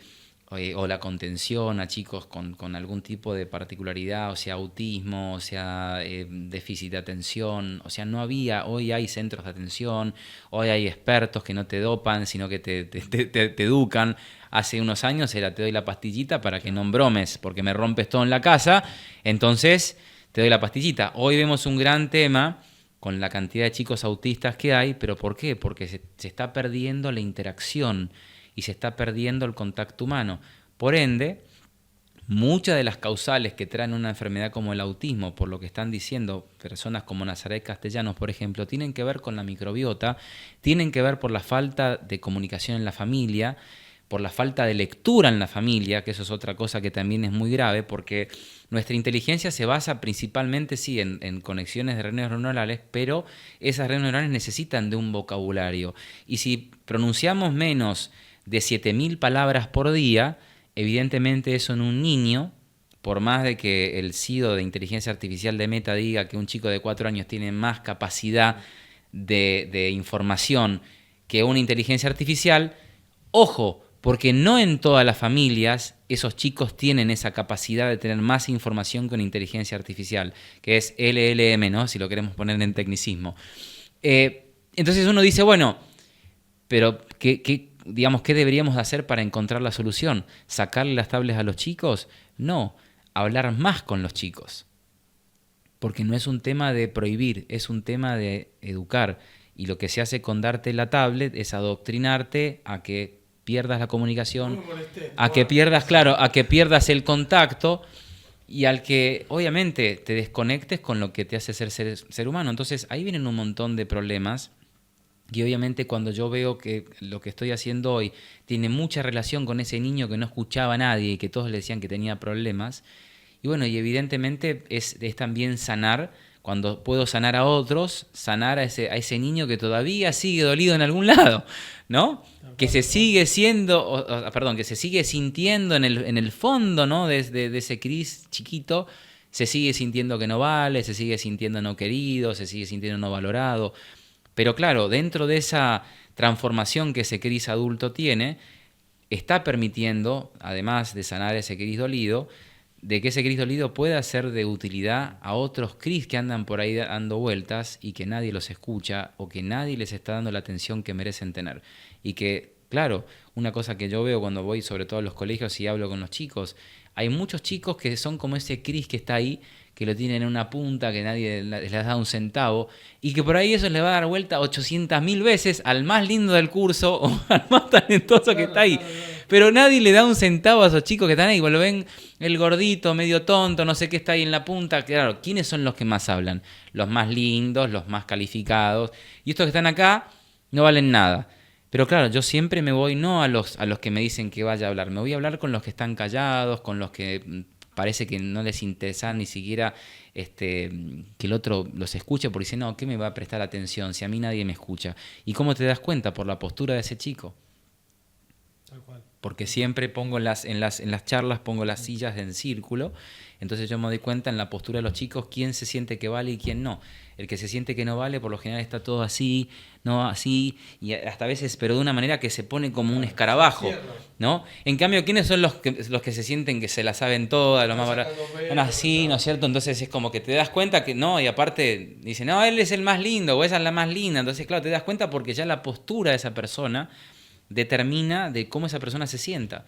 o la contención a chicos con algún tipo de particularidad, o sea, autismo, o sea, déficit de atención, o sea, no había. Hoy hay centros de atención, hoy hay expertos que no te dopan, sino que te educan. Hace unos años era te doy la pastillita para que no embromes, porque me rompes todo en la casa, entonces te doy la pastillita. Hoy vemos un gran tema con la cantidad de chicos autistas que hay, pero ¿por qué? Porque se está perdiendo la interacción y se está perdiendo el contacto humano. Por ende, muchas de las causales que traen una enfermedad como el autismo, por lo que están diciendo personas como Nazaret Castellanos, por ejemplo, tienen que ver con la microbiota, tienen que ver por la falta de comunicación en la familia, por la falta de lectura en la familia, que eso es otra cosa que también es muy grave, porque nuestra inteligencia se basa principalmente, sí, en conexiones de redes neuronales, pero esas redes neuronales necesitan de un vocabulario. Y si pronunciamos menos de 7.000 palabras por día, evidentemente eso en un niño, por más de que el CIDO de inteligencia artificial de Meta diga que un chico de 4 años tiene más capacidad de información que una inteligencia artificial, ojo, porque no en todas las familias esos chicos tienen esa capacidad de tener más información que una inteligencia artificial, que es LLM, ¿no? Si lo queremos poner en tecnicismo. Entonces uno dice, bueno, pero digamos, ¿qué deberíamos hacer para encontrar la solución? ¿Sacarle las tablets a los chicos? No, hablar más con los chicos. Porque no es un tema de prohibir, es un tema de educar. Y lo que se hace con darte la tablet es adoctrinarte a que pierdas la comunicación, a que pierdas, claro, a que pierdas el contacto y al que obviamente te desconectes con lo que te hace ser humano. Entonces ahí vienen un montón de problemas y obviamente cuando yo veo que lo que estoy haciendo hoy tiene mucha relación con ese niño que no escuchaba a nadie y que todos le decían que tenía problemas, y bueno, y evidentemente es también sanar, cuando puedo sanar a otros, sanar a ese niño que todavía sigue dolido en algún lado, ¿no? Que se sigue que se sigue sintiendo en el fondo, ¿no? De ese Cris chiquito, se sigue sintiendo que no vale, se sigue sintiendo no querido, se sigue sintiendo no valorado. Pero claro, dentro de esa transformación que ese Cris adulto tiene, está permitiendo, además de sanar ese Cris dolido, de que ese Cris dolido pueda ser de utilidad a otros Cris que andan por ahí dando vueltas y que nadie los escucha o que nadie les está dando la atención que merecen tener. Y que, claro, una cosa que yo veo cuando voy sobre todo a los colegios y hablo con los chicos, hay muchos chicos que son como ese Cris que está ahí, que lo tienen en una punta, que nadie les da un centavo, y que por ahí eso les va a dar vuelta 800.000 veces al más lindo del curso o al más talentoso que está ahí. Pero nadie le da un centavo a esos chicos que están ahí, lo ven el gordito, medio tonto, no sé qué está ahí en la punta. Claro, ¿quiénes son los que más hablan? Los más lindos, los más calificados. Y estos que están acá no valen nada. Pero claro, yo siempre me voy no a los que me dicen que vaya a hablar, me voy a hablar con los que están callados, con los que parece que no les interesa ni siquiera que el otro los escuche, porque dice, no, ¿qué me va a prestar atención si a mí nadie me escucha? ¿Y cómo te das cuenta? Por la postura de ese chico. Tal cual. Porque siempre pongo en las charlas, pongo las sillas en círculo, entonces yo me doy cuenta en la postura de los chicos quién se siente que vale y quién no. El que se siente que no vale, por lo general está todo así, no así, y hasta a veces, pero de una manera que se pone como un escarabajo, ¿no? En cambio, ¿quiénes son los que se sienten que se la saben todas, lo más barato? Bueno, así, ¿no es cierto? Entonces es como que te das cuenta que no, y aparte dicen, no, él es el más lindo, o esa es la más linda. Entonces, claro, te das cuenta porque ya la postura de esa persona determina de cómo esa persona se sienta.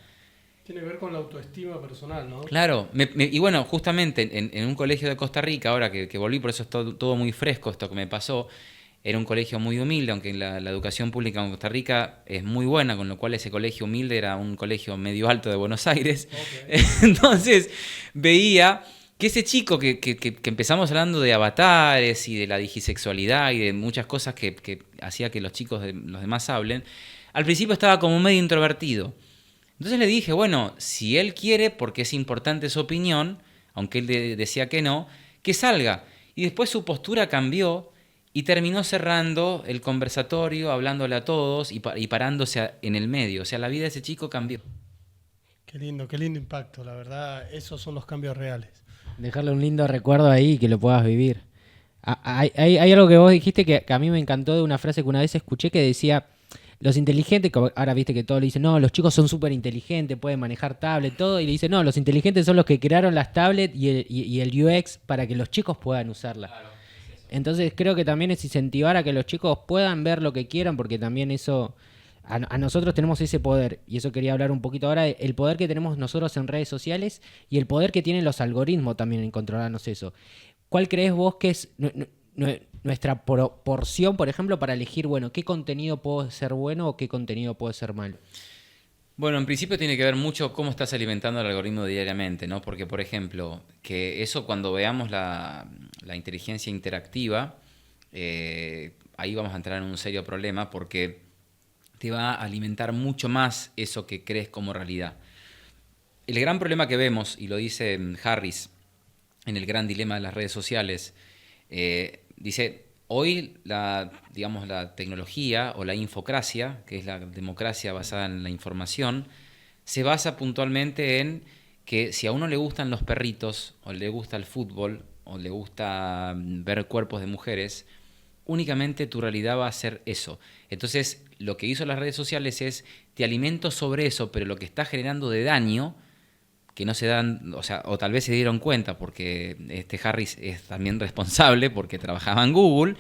Tiene que ver con la autoestima personal, ¿no? Claro, y bueno, justamente en un colegio de Costa Rica, ahora que volví, por eso es todo muy fresco esto que me pasó, era un colegio muy humilde, aunque la educación pública en Costa Rica es muy buena, con lo cual ese colegio humilde era un colegio medio alto de Buenos Aires. Okay. Entonces veía que ese chico que empezamos hablando de avatares y de la digisexualidad y de muchas cosas que hacía que los chicos los demás hablen, al principio estaba como medio introvertido. Entonces le dije, bueno, si él quiere, porque es importante su opinión, aunque él decía que no, que salga. Y después su postura cambió y terminó cerrando el conversatorio, hablándole a todos y parándose en el medio. O sea, la vida de ese chico cambió. Qué lindo impacto, la verdad, esos son los cambios reales. Dejarle un lindo recuerdo ahí y que lo puedas vivir. Hay algo que vos dijiste que a mí me encantó de una frase que una vez escuché que decía... Los inteligentes, ahora viste que todos le dicen, no, los chicos son súper inteligentes, pueden manejar tablet, todo, y le dicen, no, los inteligentes son los que crearon las tablets y el UX para que los chicos puedan usarlas. Claro, es eso. Entonces creo que también es incentivar a que los chicos puedan ver lo que quieran, porque también eso, a nosotros tenemos ese poder, y eso quería hablar un poquito ahora, el poder que tenemos nosotros en redes sociales y el poder que tienen los algoritmos también en controlarnos eso. ¿Cuál crees vos que es... nuestra proporción, por ejemplo, para elegir, bueno, qué contenido puede ser bueno o qué contenido puede ser malo? Bueno, en principio tiene que ver mucho cómo estás alimentando el algoritmo diariamente, ¿no? Porque, por ejemplo, que eso cuando veamos la inteligencia interactiva, ahí vamos a entrar en un serio problema porque te va a alimentar mucho más eso que crees como realidad. El gran problema que vemos, y lo dice Harris en el gran dilema de las redes sociales, dice, hoy la tecnología o la infocracia, que es la democracia basada en la información, se basa puntualmente en que si a uno le gustan los perritos, o le gusta el fútbol, o le gusta ver cuerpos de mujeres, únicamente tu realidad va a ser eso. Entonces, lo que hizo las redes sociales es, te alimento sobre eso, pero lo que está generando de daño, que no se dan, o tal vez se dieron cuenta, porque Harris es también responsable, porque trabajaba en Google,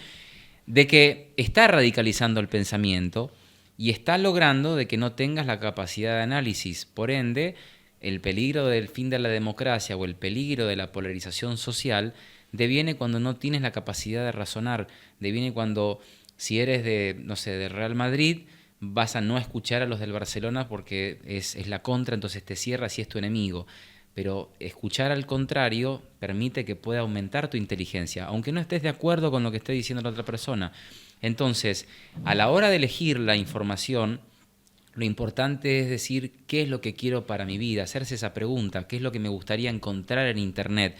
de que está radicalizando el pensamiento y está logrando de que no tengas la capacidad de análisis. Por ende, el peligro del fin de la democracia o el peligro de la polarización social deviene cuando no tienes la capacidad de razonar, deviene cuando, si eres de Real Madrid, vas a no escuchar a los del Barcelona porque es la contra, entonces te cierras y es tu enemigo. Pero escuchar al contrario permite que pueda aumentar tu inteligencia, aunque no estés de acuerdo con lo que esté diciendo la otra persona. Entonces, a la hora de elegir la información, lo importante es decir qué es lo que quiero para mi vida, hacerse esa pregunta, qué es lo que me gustaría encontrar en Internet.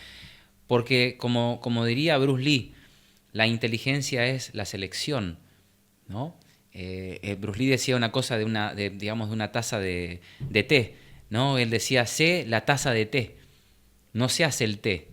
Porque, como diría Bruce Lee, la inteligencia es la selección, ¿no? Bruce Lee decía una cosa de una taza de té, ¿no? Él decía, sé la taza de té, no se hace el té,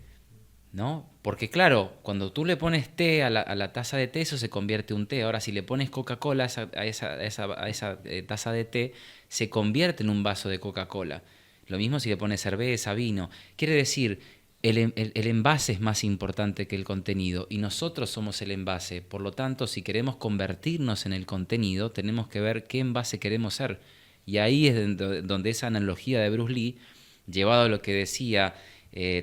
¿no? Porque claro, cuando tú le pones té a la taza de té, eso se convierte en un té. Ahora, si le pones Coca-Cola a esa taza de té, se convierte en un vaso de Coca-Cola. Lo mismo si le pones cerveza, vino. Quiere decir, el envase es más importante que el contenido y nosotros somos el envase. Por lo tanto, si queremos convertirnos en el contenido, tenemos que ver qué envase queremos ser. Y ahí es donde esa analogía de Bruce Lee, llevado a lo que decía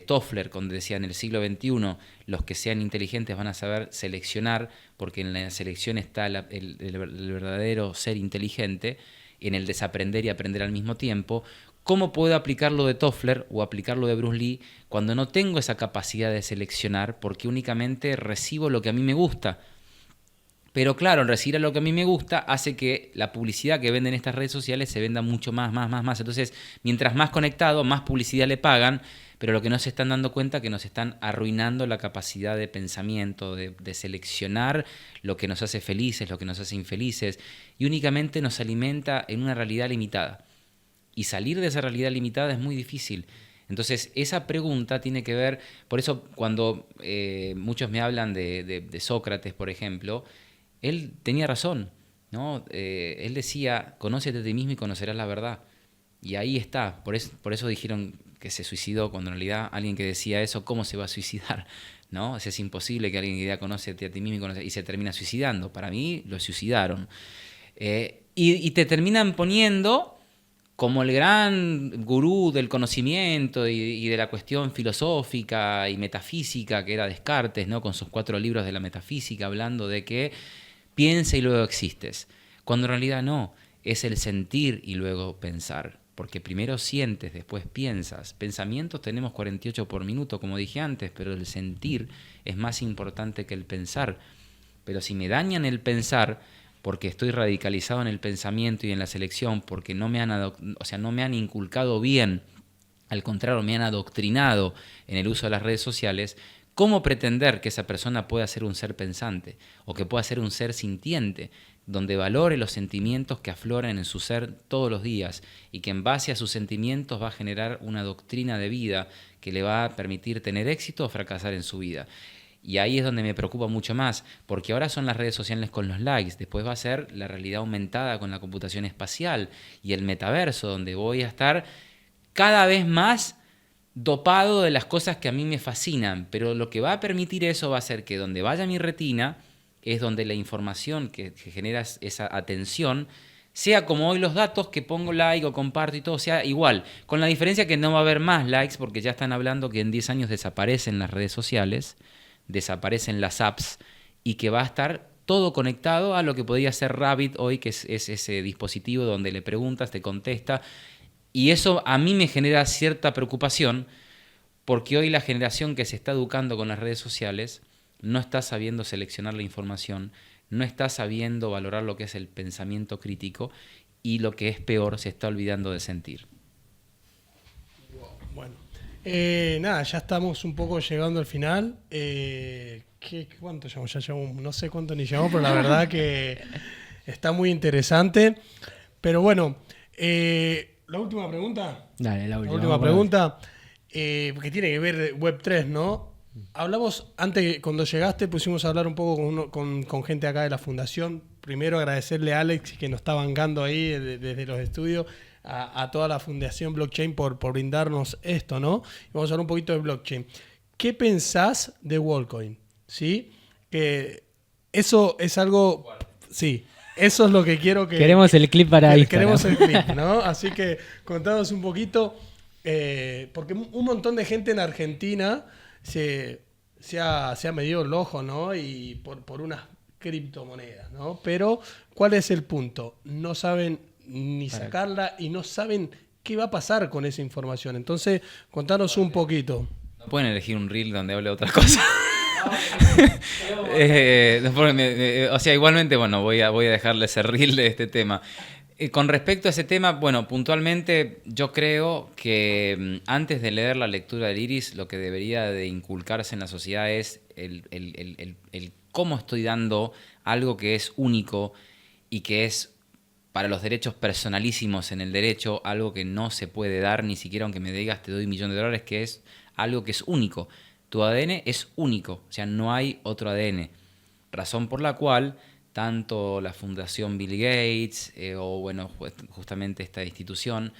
Toffler, cuando decía en el siglo XXI, los que sean inteligentes van a saber seleccionar, porque en la selección está el verdadero ser inteligente, en el desaprender y aprender al mismo tiempo. ¿Cómo puedo aplicarlo de Toffler o aplicarlo de Bruce Lee cuando no tengo esa capacidad de seleccionar porque únicamente recibo lo que a mí me gusta? Pero claro, recibir lo que a mí me gusta hace que la publicidad que venden estas redes sociales se venda mucho más. Entonces, mientras más conectado, más publicidad le pagan, pero lo que no se están dando cuenta es que nos están arruinando la capacidad de pensamiento, de seleccionar lo que nos hace felices, lo que nos hace infelices, y únicamente nos alimenta en una realidad limitada. Y salir de esa realidad limitada es muy difícil. Entonces, esa pregunta tiene que ver, por eso cuando muchos me hablan de Sócrates, por ejemplo, él tenía razón, ¿no? Él decía, conócete a ti mismo y conocerás la verdad. Y ahí está, por eso dijeron que se suicidó, cuando en realidad alguien que decía eso, ¿cómo se va a suicidar? ¿No? Es imposible que alguien que diga, conócete a ti mismo y se termina suicidando. Para mí, lo suicidaron. Y te terminan poniendo como el gran gurú del conocimiento y de la cuestión filosófica y metafísica, que era Descartes, ¿no? Con sus 4 libros de la metafísica, hablando de que piensa y luego existes. Cuando en realidad no, es el sentir y luego pensar. Porque primero sientes, después piensas. Pensamientos tenemos 48 por minuto, como dije antes, pero el sentir es más importante que el pensar. Pero si me dañan el pensar, porque estoy radicalizado en el pensamiento y en la selección, porque no me han inculcado bien, al contrario, me han adoctrinado en el uso de las redes sociales, ¿cómo pretender que esa persona pueda ser un ser pensante o que pueda ser un ser sintiente, donde valore los sentimientos que afloran en su ser todos los días y que en base a sus sentimientos va a generar una doctrina de vida que le va a permitir tener éxito o fracasar en su vida? Y ahí es donde me preocupa mucho más, porque ahora son las redes sociales con los likes, después va a ser la realidad aumentada con la computación espacial y el metaverso, donde voy a estar cada vez más dopado de las cosas que a mí me fascinan, pero lo que va a permitir eso va a ser que donde vaya mi retina es donde la información que genera esa atención sea como hoy los datos que pongo like o comparto y todo sea igual, con la diferencia que no va a haber más likes porque ya están hablando que en 10 años desaparecen las redes sociales, desaparecen las apps y que va a estar todo conectado a lo que podría ser Rabbit hoy, que es ese dispositivo donde le preguntas, te contesta. Y eso a mí me genera cierta preocupación porque hoy la generación que se está educando con las redes sociales no está sabiendo seleccionar la información, no está sabiendo valorar lo que es el pensamiento crítico y lo que es peor, se está olvidando de sentir. Bueno, nada, ya estamos un poco llegando al final. ¿Cuánto llevamos? Ya llevamos, no sé cuánto ni llevamos, pero la verdad que está muy interesante. Pero bueno, la última pregunta. Dale, la última pregunta, que tiene que ver Web3, ¿no? Hablamos, antes cuando llegaste pusimos a hablar un poco con gente acá de la fundación. Primero agradecerle a Alex que nos está bancando ahí desde los estudios, a toda la fundación Blockchain por brindarnos esto, ¿no? Y vamos a hablar un poquito de blockchain. ¿Qué pensás de WorldCoin? ¿Sí? Que eso es algo... Sí. Eso es lo que quiero que... Queremos el clip para Instagram. Queremos el clip, ¿no? Así que contanos un poquito, porque un montón de gente en Argentina se ha medido el ojo, ¿no? Y por unas criptomonedas, ¿no? Pero, ¿cuál es el punto? No saben ni sacarla y no saben qué va a pasar con esa información. Entonces, contanos un poquito. ¿No pueden elegir un reel donde hable de otra cosa? O sea, igualmente, bueno, voy a dejarle ese reel de este tema. Con respecto a ese tema, bueno, puntualmente yo creo que antes de leer la lectura del iris, lo que debería de inculcarse en la sociedad es el cómo estoy dando algo que es único y que es para los derechos personalísimos en el derecho, algo que no se puede dar, ni siquiera aunque me digas te doy $1.000.000, que es algo que es único. Tu ADN es único, o sea, no hay otro ADN. Razón por la cual tanto la Fundación Bill Gates o bueno, justamente esta institución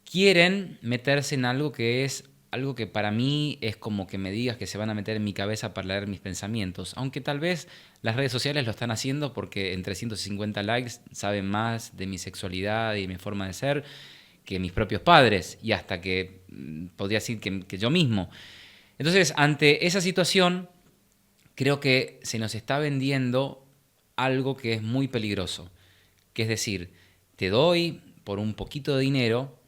quieren meterse en algo que es algo que para mí es como que me digas que se van a meter en mi cabeza para leer mis pensamientos. Aunque tal vez las redes sociales lo están haciendo porque en 350 likes saben más de mi sexualidad y mi forma de ser que mis propios padres y hasta que podría decir que yo mismo. Entonces, ante esa situación, creo que se nos está vendiendo algo que es muy peligroso. Que es decir, te doy por un poquito de dinero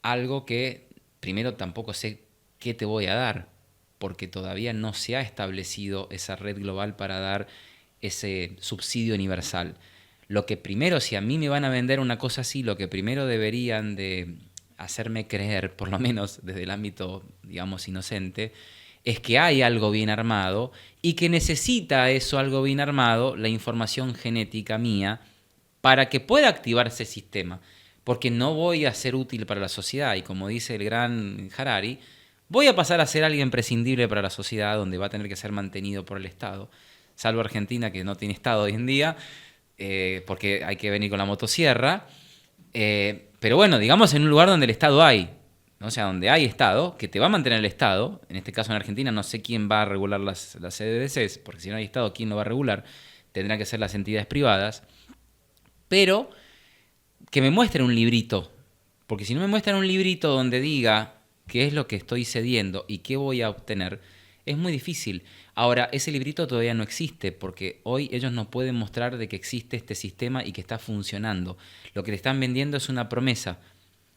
algo que primero tampoco sé qué te voy a dar, porque todavía no se ha establecido esa red global para dar ese subsidio universal. Lo que primero, si a mí me van a vender una cosa así, lo que primero deberían de hacerme creer, por lo menos desde el ámbito, digamos, inocente, es que hay algo bien armado y que necesita eso, algo bien armado, la información genética mía, para que pueda activarse el sistema. Porque no voy a ser útil para la sociedad y como dice el gran Harari, voy a pasar a ser alguien prescindible para la sociedad donde va a tener que ser mantenido por el Estado. Salvo Argentina, que no tiene Estado hoy en día, porque hay que venir con la motosierra. Pero bueno, digamos en un lugar donde el Estado hay, ¿no? O sea, donde hay Estado, que te va a mantener el Estado. En este caso en Argentina no sé quién va a regular las CBDCs, porque si no hay Estado, ¿quién lo va a regular? Tendrán que ser las entidades privadas. Pero que me muestren un librito, porque si no me muestran un librito donde diga qué es lo que estoy cediendo y qué voy a obtener, es muy difícil. Ahora, ese librito todavía no existe, porque hoy ellos no pueden mostrar de que existe este sistema y que está funcionando. Lo que te están vendiendo es una promesa,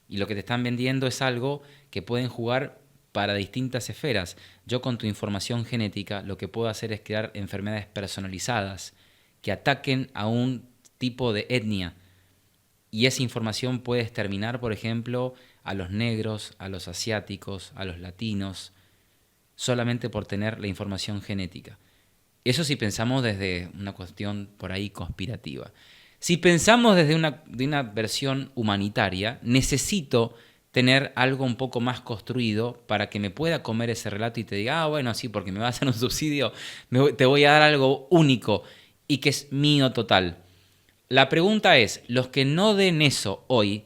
y lo que te están vendiendo es algo que pueden jugar para distintas esferas. Yo con tu información genética lo que puedo hacer es crear enfermedades personalizadas que ataquen a un tipo de etnia. Y esa información puede exterminar, por ejemplo, a los negros, a los asiáticos, a los latinos, solamente por tener la información genética. Eso si pensamos desde una cuestión por ahí conspirativa. Si pensamos desde una versión humanitaria, necesito tener algo un poco más construido para que me pueda comer ese relato y te diga, bueno, sí, porque me vas a dar un subsidio, te voy a dar algo único y que es mío total. La pregunta es, los que no den eso hoy,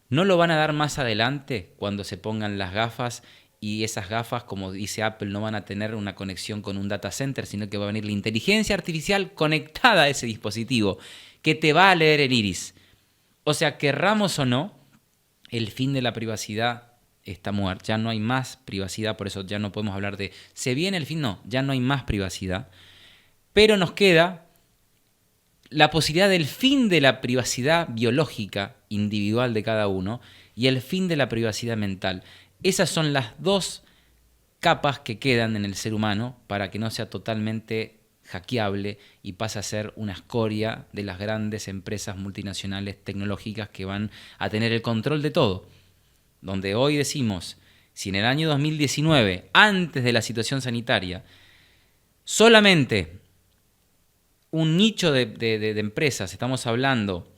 ¿no lo van a dar más adelante cuando se pongan las gafas? Y esas gafas, como dice Apple, no van a tener una conexión con un data center, sino que va a venir la inteligencia artificial conectada a ese dispositivo, que te va a leer el iris. O sea, querramos o no, el fin de la privacidad está muerto. Ya no hay más privacidad, por eso ya no podemos hablar de ¿se viene el fin? No, ya no hay más privacidad. Pero nos queda la posibilidad del fin de la privacidad biológica individual de cada uno y el fin de la privacidad mental. Esas son las dos capas que quedan en el ser humano para que no sea totalmente hackeable y pase a ser una escoria de las grandes empresas multinacionales tecnológicas que van a tener el control de todo. Donde hoy decimos, si en el año 2019, antes de la situación sanitaria, solamente un nicho de empresas, estamos hablando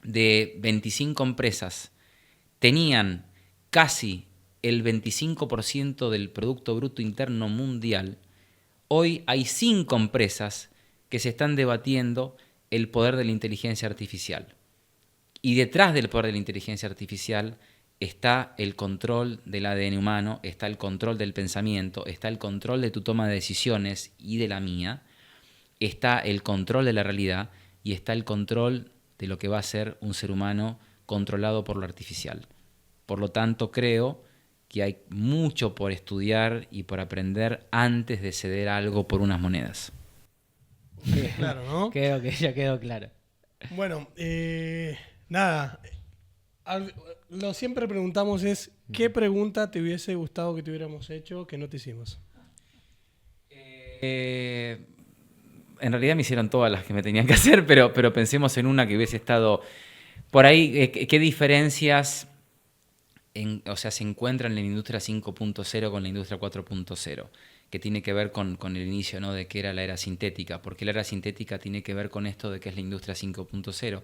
de 25 empresas, tenían casi el 25% del Producto Bruto Interno Mundial, hoy hay 5 empresas que se están debatiendo el poder de la inteligencia artificial. Y detrás del poder de la inteligencia artificial está el control del ADN humano, está el control del pensamiento, está el control de tu toma de decisiones y de la mía, está el control de la realidad y está el control de lo que va a ser un ser humano controlado por lo artificial. Por lo tanto, creo que hay mucho por estudiar y por aprender antes de ceder algo por unas monedas. Claro, ¿no? Creo que ya quedó claro. Bueno, nada. Lo siempre preguntamos es, ¿qué pregunta te hubiese gustado que te hubiéramos hecho que no te hicimos? En realidad me hicieron todas las que me tenían que hacer, pero pensemos en una que hubiese estado por ahí. ¿Qué diferencias se encuentran en la industria 5.0 con la industria 4.0? Que tiene que ver con el inicio, ¿no?, de qué era la era sintética. Porque la era sintética tiene que ver con esto de qué es la industria 5.0.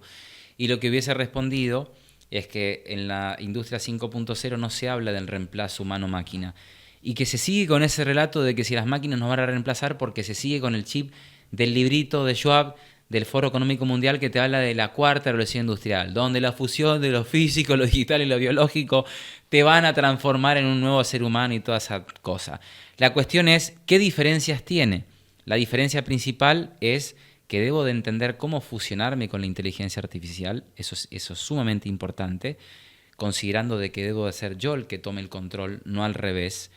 Y lo que hubiese respondido es que en la industria 5.0 no se habla del reemplazo humano-máquina. Y que se sigue con ese relato de que si las máquinas nos van a reemplazar, porque se sigue con el chip del librito de Schwab del Foro Económico Mundial que te habla de la cuarta revolución industrial, donde la fusión de lo físico, lo digital y lo biológico te van a transformar en un nuevo ser humano y toda esa cosa. La cuestión es, ¿qué diferencias tiene? La diferencia principal es que debo de entender cómo fusionarme con la inteligencia artificial, eso es sumamente importante, considerando de que debo de ser yo el que tome el control, no al revés.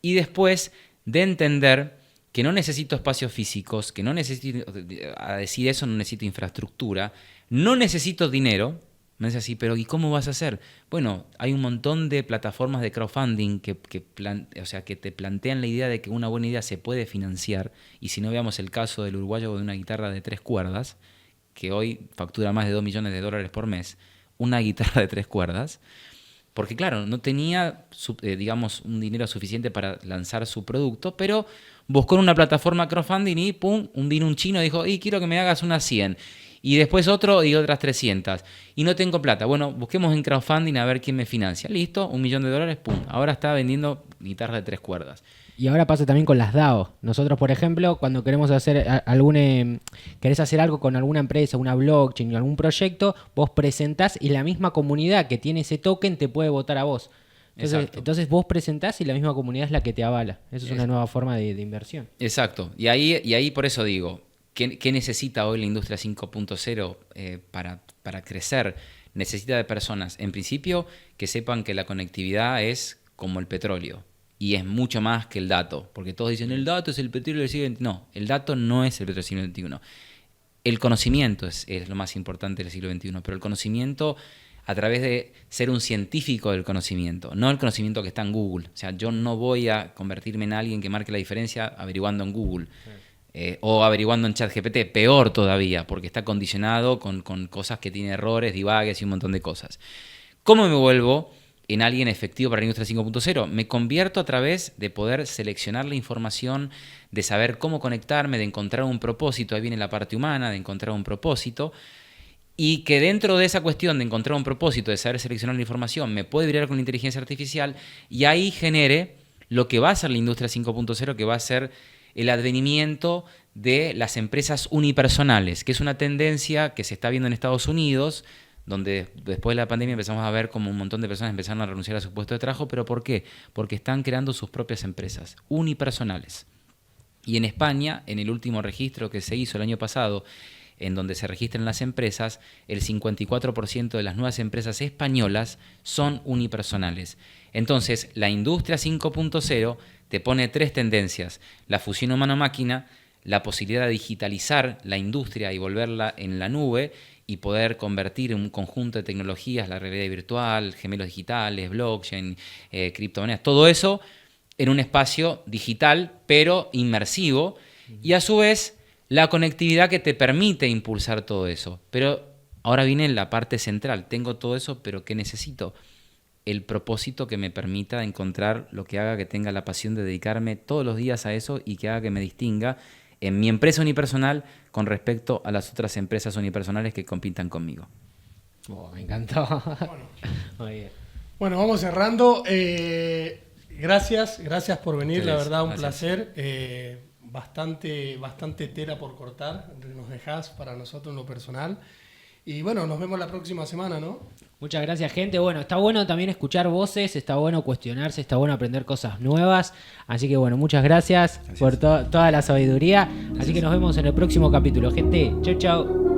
Y después de entender que no necesito espacios físicos, que no necesito, a decir eso, no necesito infraestructura, no necesito dinero. Me dice así, pero ¿y cómo vas a hacer? Bueno, hay un montón de plataformas de crowdfunding que te plantean la idea de que una buena idea se puede financiar, y si no, veamos el caso del uruguayo de una guitarra de 3 cuerdas, que hoy factura más de $2 millones por mes, una guitarra de 3 cuerdas, porque claro, no tenía, un dinero suficiente para lanzar su producto, pero buscó en una plataforma crowdfunding y pum, vino un chino y dijo, quiero que me hagas unas 100. Y después otro y otras 300. Y no tengo plata. Bueno, busquemos en crowdfunding a ver quién me financia. Listo, $1 millón, pum. Ahora está vendiendo guitarras de 3 cuerdas. Y ahora pasa también con las DAO. Nosotros, por ejemplo, cuando queremos hacer querés hacer algo con alguna empresa, una blockchain o algún proyecto, vos presentás y la misma comunidad que tiene ese token te puede votar a vos. Entonces vos presentás y la misma comunidad es la que te avala. Eso es una nueva forma de inversión. Exacto. Y ahí por eso digo, ¿qué necesita hoy la industria 5.0 para crecer? Necesita de personas, en principio, que sepan que la conectividad es como el petróleo. Y es mucho más que el dato. Porque todos dicen, el dato es el petróleo del siglo XXI. No, el dato no es el petróleo del siglo XXI. El conocimiento es lo más importante del siglo XXI. Pero el conocimiento a través de ser un científico del conocimiento, no el conocimiento que está en Google. O sea, yo no voy a convertirme en alguien que marque la diferencia averiguando en Google. O averiguando en ChatGPT, peor todavía, porque está condicionado con cosas que tiene errores, divagues y un montón de cosas. ¿Cómo me vuelvo en alguien efectivo para la industria 5.0? Me convierto a través de poder seleccionar la información, de saber cómo conectarme, de encontrar un propósito. Ahí viene la parte humana, de encontrar un propósito. Y que dentro de esa cuestión de encontrar un propósito, de saber seleccionar la información, me puede virar con la inteligencia artificial y ahí genere lo que va a ser la industria 5.0, que va a ser el advenimiento de las empresas unipersonales, que es una tendencia que se está viendo en Estados Unidos, donde después de la pandemia empezamos a ver como un montón de personas empezaron a renunciar a su puesto de trabajo. ¿Pero por qué? Porque están creando sus propias empresas unipersonales. Y en España, en el último registro que se hizo el año pasado, en donde se registran las empresas, el 54% de las nuevas empresas españolas son unipersonales. Entonces, la industria 5.0 te pone 3 tendencias: la fusión humano-máquina, la posibilidad de digitalizar la industria y volverla en la nube y poder convertir en un conjunto de tecnologías, la realidad virtual, gemelos digitales, blockchain, criptomonedas, todo eso en un espacio digital pero inmersivo, y a su vez la conectividad que te permite impulsar todo eso. Pero ahora viene la parte central: tengo todo eso, pero ¿qué necesito? El propósito que me permita encontrar lo que haga que tenga la pasión de dedicarme todos los días a eso y que haga que me distinga en mi empresa unipersonal con respecto a las otras empresas unipersonales que compitan conmigo. Me encantó. Muy bien. Bueno, vamos cerrando. Gracias por venir, la verdad, un placer. Bastante tela por cortar, nos dejás para nosotros en lo personal. Y bueno, nos vemos la próxima semana, ¿no? Muchas gracias, gente. Bueno, está bueno también escuchar voces, está bueno cuestionarse, está bueno aprender cosas nuevas. Así que bueno, muchas gracias por toda la sabiduría. Así que nos vemos en el próximo capítulo, gente. Chau, chau.